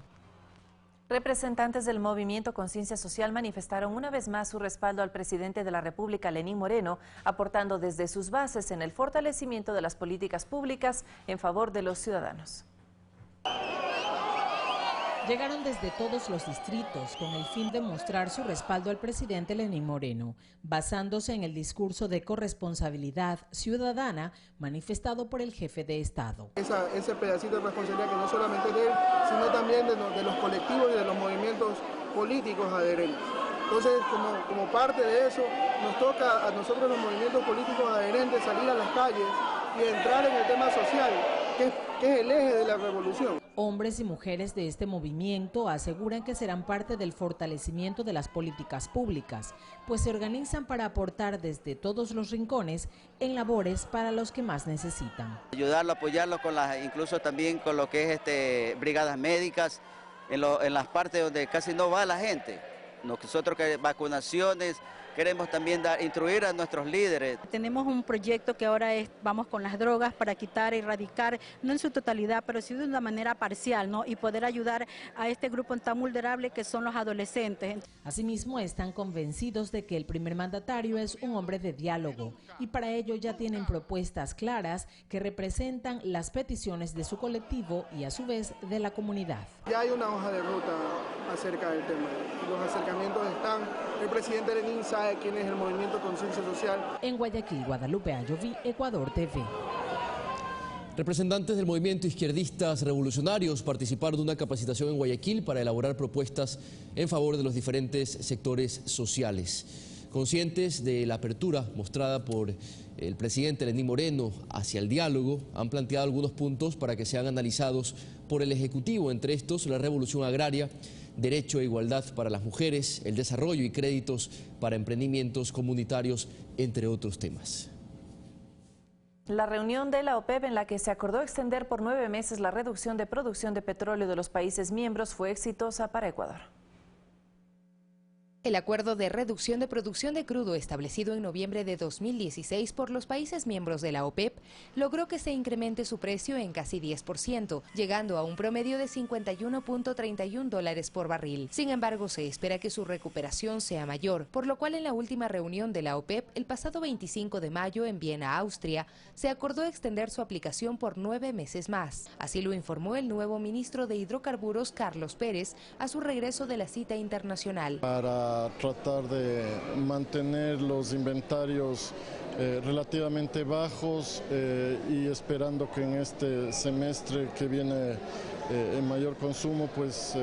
Representantes del movimiento Conciencia Social manifestaron una vez más su respaldo al presidente de la República, Lenín Moreno, aportando desde sus bases en el fortalecimiento de las políticas públicas en favor de los ciudadanos. Llegaron desde todos los distritos con el fin de mostrar su respaldo al presidente Lenín Moreno, basándose en el discurso de corresponsabilidad ciudadana manifestado por el jefe de Estado. Ese pedacito de responsabilidad que no solamente de él, sino también de los colectivos y de los movimientos políticos adherentes. Entonces, como parte de eso, nos toca a nosotros los movimientos políticos adherentes salir a las calles y entrar en el tema social, que es el eje de la revolución. Hombres y mujeres de este movimiento aseguran que serán parte del fortalecimiento de las políticas públicas, pues se organizan para aportar desde todos los rincones en labores para los que más necesitan. Ayudarlo, apoyarlo incluso también con lo que es brigadas médicas, en las partes donde casi no va la gente. Nosotros que vacunaciones, queremos también instruir a nuestros líderes. Tenemos un proyecto que ahora vamos con las drogas para quitar, erradicar, no en su totalidad, pero sí de una manera parcial, ¿no? Y poder ayudar a este grupo tan vulnerable que son los adolescentes. Asimismo, están convencidos de que el primer mandatario es un hombre de diálogo y para ello ya tienen propuestas claras que representan las peticiones de su colectivo y a su vez de la comunidad. Ya hay una hoja de ruta acerca del tema. Los acercamientos están, el presidente Lenín sabe quién es el movimiento Conciencia Social. En Guayaquil, Guadalupe Ayoví, Ecuador TV. Representantes del movimiento Izquierdistas Revolucionarios participaron de una capacitación en Guayaquil para elaborar propuestas en favor de los diferentes sectores sociales. Conscientes de la apertura mostrada por el presidente Lenín Moreno hacia el diálogo, han planteado algunos puntos para que sean analizados por el Ejecutivo, entre estos la revolución agraria, derecho a igualdad para las mujeres, el desarrollo y créditos para emprendimientos comunitarios, entre otros temas. La reunión de la OPEP en la que se acordó extender por 9 meses la reducción de producción de petróleo de los países miembros fue exitosa para Ecuador. El acuerdo de reducción de producción de crudo establecido en noviembre de 2016 por los países miembros de la OPEP logró que se incremente su precio en casi 10%, llegando a un promedio de $51.31 por barril. Sin embargo, se espera que su recuperación sea mayor, por lo cual en la última reunión de la OPEP, el pasado 25 de mayo en Viena, Austria, se acordó extender su aplicación por 9 meses más. Así lo informó el nuevo ministro de Hidrocarburos, Carlos Pérez, a su regreso de la cita internacional. Para tratar de mantener los inventarios relativamente bajos y esperando que en este semestre que viene en mayor consumo, pues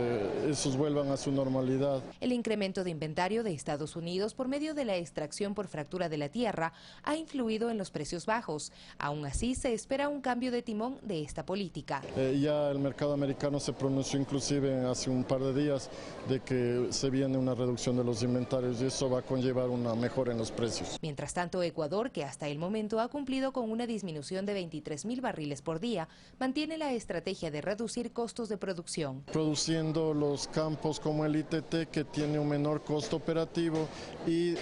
esos vuelvan a su normalidad. El incremento de inventario de Estados Unidos por medio de la extracción por fractura de la tierra ha influido en los precios bajos. Aún así, se espera un cambio de timón de esta política. Ya el mercado americano se pronunció inclusive hace un par de días de que se viene una reducción de los inventarios y eso va a conllevar una mejora en los precios. Mientras tanto, Ecuador, que hasta el momento ha cumplido con una disminución de 23.000 barriles por día, mantiene la estrategia de reducir costos de producción. Produciendo los campos como el ITT, que tiene un menor costo operativo, y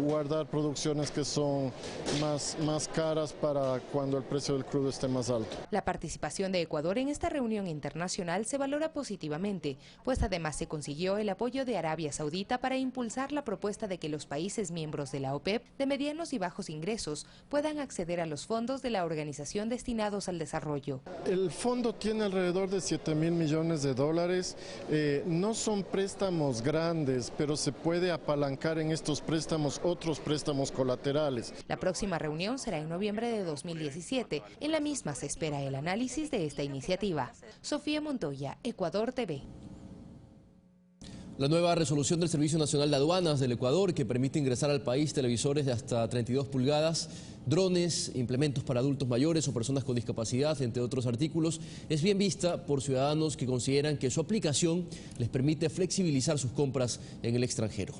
guardar producciones que son más caras para cuando el precio del crudo esté más alto. La participación de Ecuador en esta reunión internacional se valora positivamente, pues además se consiguió el apoyo de Arabia Saudita para impulsar la propuesta de que los países miembros de la OPEP de medianos y bajos ingresos puedan acceder a los fondos de la organización destinados al desarrollo. El fondo tiene alrededor de 7.000 millones de dólares. No son préstamos grandes, pero se puede apalancar en estos préstamos otros préstamos colaterales. La próxima reunión será en noviembre de 2017. En la misma se espera el análisis de esta iniciativa. Sofía Montoya, Ecuador TV. La nueva resolución del Servicio Nacional de Aduanas del Ecuador, que permite ingresar al país televisores de hasta 32 pulgadas, drones, implementos para adultos mayores o personas con discapacidad, entre otros artículos, es bien vista por ciudadanos que consideran que su aplicación les permite flexibilizar sus compras en el extranjero.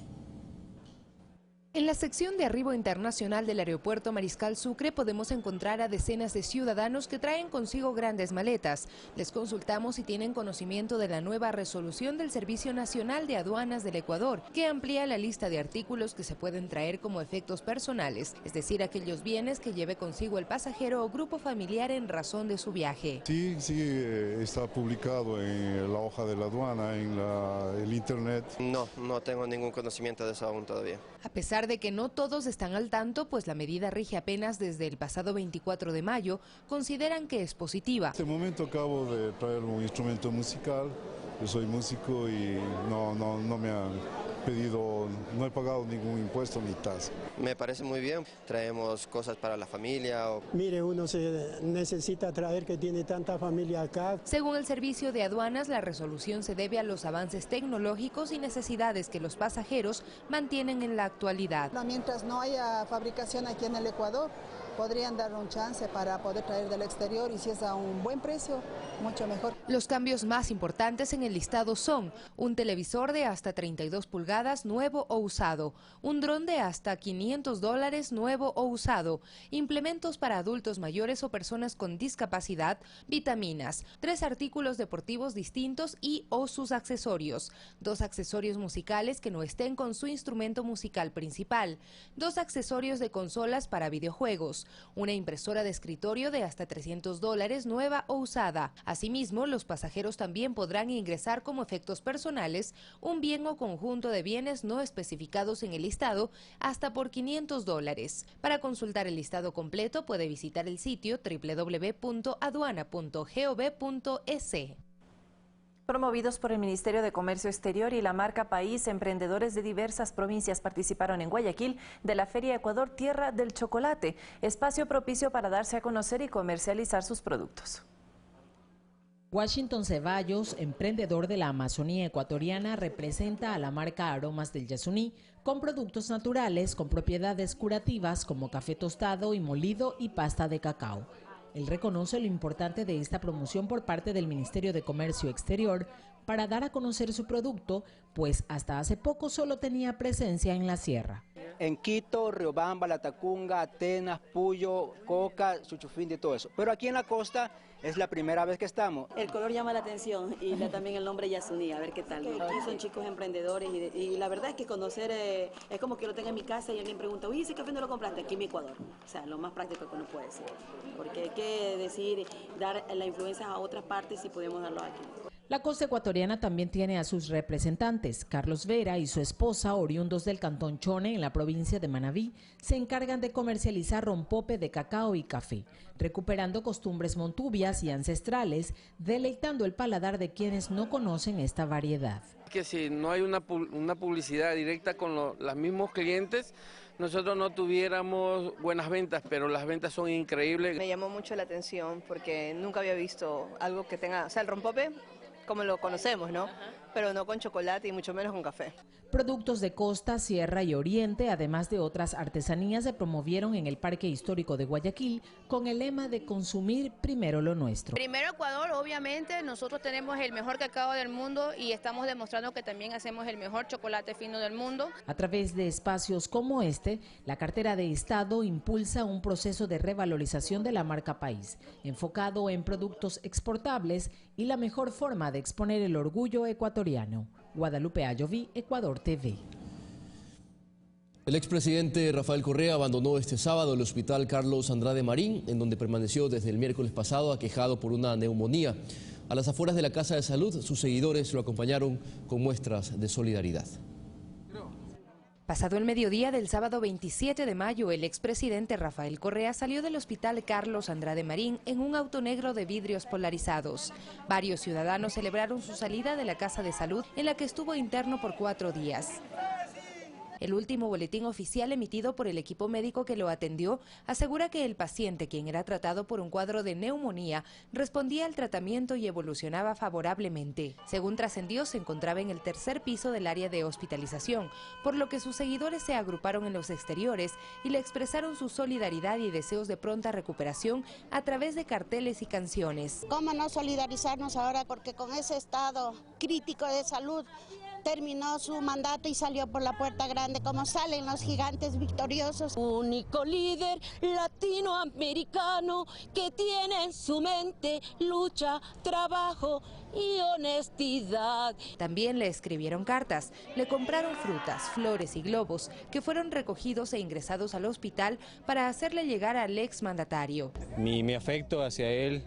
En la sección de arribo internacional del aeropuerto Mariscal Sucre podemos encontrar a decenas de ciudadanos que traen consigo grandes maletas. Les consultamos si tienen conocimiento de la nueva resolución del Servicio Nacional de Aduanas del Ecuador, que amplía la lista de artículos que se pueden traer como efectos personales, es decir, aquellos bienes que lleve consigo el pasajero o grupo familiar en razón de su viaje. Sí, está publicado en la hoja de la aduana, en el internet. No tengo ningún conocimiento de eso aún todavía. A pesar de que no todos están al tanto, pues la medida rige apenas desde el pasado 24 de mayo, consideran que es positiva. En este momento acabo de traer un instrumento musical, yo soy músico y no me han pedido, no he pagado ningún impuesto ni tasa. Me parece muy bien, traemos cosas para la familia. Mire, uno se necesita traer que tiene tanta familia acá. Según el Servicio de Aduanas, la resolución se debe a los avances tecnológicos y necesidades que los pasajeros mantienen en la actualidad. Mientras no haya fabricación aquí en el Ecuador, podrían dar un chance para poder traer del exterior y si es a un buen precio, mucho mejor. Los cambios más importantes en el listado son un televisor de hasta 32 pulgadas nuevo o usado, un dron de hasta $500 nuevo o usado, implementos para adultos mayores o personas con discapacidad, vitaminas, 3 artículos deportivos distintos y o sus accesorios, 2 accesorios musicales que no estén con su instrumento musical principal, 2 accesorios de consolas para videojuegos, una impresora de escritorio de hasta $300 nueva o usada. Asimismo, los pasajeros también podrán ingresar como efectos personales un bien o conjunto de bienes no especificados en el listado hasta por $500. Para consultar el listado completo puede visitar el sitio www.aduana.gov.es. Promovidos por el Ministerio de Comercio Exterior y la marca País, emprendedores de diversas provincias participaron en Guayaquil de la Feria Ecuador Tierra del Chocolate, espacio propicio para darse a conocer y comercializar sus productos. Washington Ceballos, emprendedor de la Amazonía ecuatoriana, representa a la marca Aromas del Yasuní con productos naturales con propiedades curativas como café tostado y molido y pasta de cacao. Él reconoce lo importante de esta promoción por parte del Ministerio de Comercio Exterior para dar a conocer su producto, pues hasta hace poco solo tenía presencia en la sierra. En Quito, Riobamba, Latacunga, Atenas, Puyo, Coca, Chuchufín, de todo eso. Pero aquí en la costa es la primera vez que estamos. El color llama la atención y también el nombre Yasuní, a ver qué tal. Aquí son chicos emprendedores y la verdad es que conocer es como que lo tenga en mi casa y alguien pregunta, oye, ¿ese café no lo compraste? Aquí en mi Ecuador. O sea, lo más práctico que uno puede decir. Porque hay que decir, dar la influencia a otras partes y podemos darlo aquí. La costa ecuatoriana también tiene a sus representantes. Carlos Vera y su esposa, oriundos del cantón Chone, en la provincia de Manabí, se encargan de comercializar rompope de cacao y café, recuperando costumbres montubias y ancestrales, deleitando el paladar de quienes no conocen esta variedad. Que si no hay una publicidad directa con los mismos clientes, nosotros no tuviéramos buenas ventas, pero las ventas son increíbles. Me llamó mucho la atención porque nunca había visto algo que tenga, o sea, el rompope como lo conocemos, ¿no? Pero no con chocolate y mucho menos con café. Productos de costa, sierra y oriente, además de otras artesanías, se promovieron en el Parque Histórico de Guayaquil con el lema de consumir primero lo nuestro. Primero Ecuador, obviamente, nosotros tenemos el mejor cacao del mundo y estamos demostrando que también hacemos el mejor chocolate fino del mundo. A través de espacios como este, la cartera de Estado impulsa un proceso de revalorización de la marca país, enfocado en productos exportables y la mejor forma de exponer el orgullo ecuatoriano. Guadalupe Ayoví, Ecuador TV. El expresidente Rafael Correa abandonó este sábado el hospital Carlos Andrade Marín, en donde permaneció desde el miércoles pasado aquejado por una neumonía. A las afueras de la Casa de Salud, sus seguidores lo acompañaron con muestras de solidaridad. Pasado el mediodía del sábado 27 de mayo, el expresidente Rafael Correa salió del hospital Carlos Andrade Marín en un auto negro de vidrios polarizados. Varios ciudadanos celebraron su salida de la Casa de Salud, en la que estuvo interno por 4 días. El último boletín oficial emitido por el equipo médico que lo atendió asegura que el paciente, quien era tratado por un cuadro de neumonía, respondía al tratamiento y evolucionaba favorablemente. Según trascendió, se encontraba en el tercer piso del área de hospitalización, por lo que sus seguidores se agruparon en los exteriores y le expresaron su solidaridad y deseos de pronta recuperación a través de carteles y canciones. ¿Cómo no solidarizarnos ahora? Porque con ese estado crítico de salud terminó su mandato y salió por la puerta grande, como salen los gigantes victoriosos. Único líder latinoamericano que tiene en su mente lucha, trabajo y honestidad. También le escribieron cartas, le compraron frutas, flores y globos que fueron recogidos e ingresados al hospital para hacerle llegar al exmandatario. Mi afecto hacia él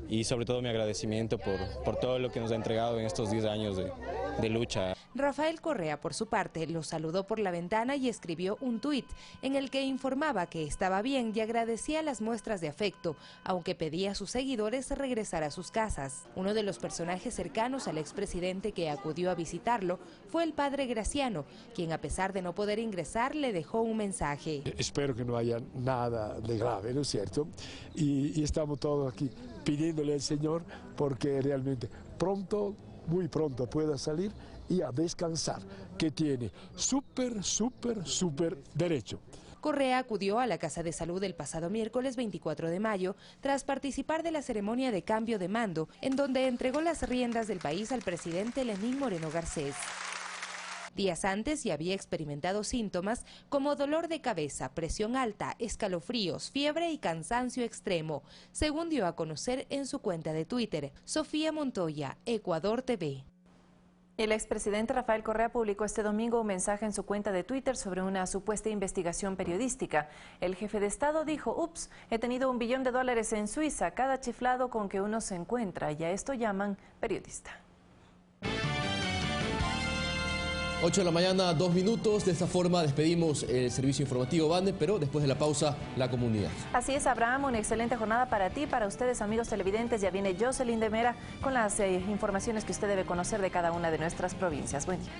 y sobre todo mi agradecimiento por todo lo que nos ha entregado en estos 10 años de lucha. Rafael Correa, por su parte, lo saludó por la ventana y escribió un tuit en el que informaba que estaba bien y agradecía las muestras de afecto, aunque pedía a sus seguidores regresar a sus casas. Uno de los personajes cercanos al expresidente que acudió a visitarlo fue el padre Graciano, quien a pesar de no poder ingresar le dejó un mensaje. Espero que no haya nada de grave, ¿no es cierto? Y estamos todos aquí pidiéndole al Señor porque realmente pronto, muy pronto pueda salir y a descansar, que tiene súper derecho. Correa acudió a la Casa de Salud el pasado miércoles 24 de mayo tras participar de la ceremonia de cambio de mando, en donde entregó las riendas del país al presidente Lenín Moreno Garcés. Días antes ya había experimentado síntomas como dolor de cabeza, presión alta, escalofríos, fiebre y cansancio extremo, según dio a conocer en su cuenta de Twitter. Sofía Montoya, Ecuador TV. El expresidente Rafael Correa publicó este domingo un mensaje en su cuenta de Twitter sobre una supuesta investigación periodística. El jefe de Estado dijo: ups, he tenido $1 billón en Suiza, cada chiflado con que uno se encuentra, y a esto llaman periodista. 8 de la mañana, 2 minutos. De esta forma despedimos el servicio informativo BANE, pero después de la pausa, la comunidad. Así es, Abraham, una excelente jornada para ti, para ustedes, amigos televidentes. Ya viene Jocelyn de Mera con las informaciones que usted debe conocer de cada una de nuestras provincias. Buen día.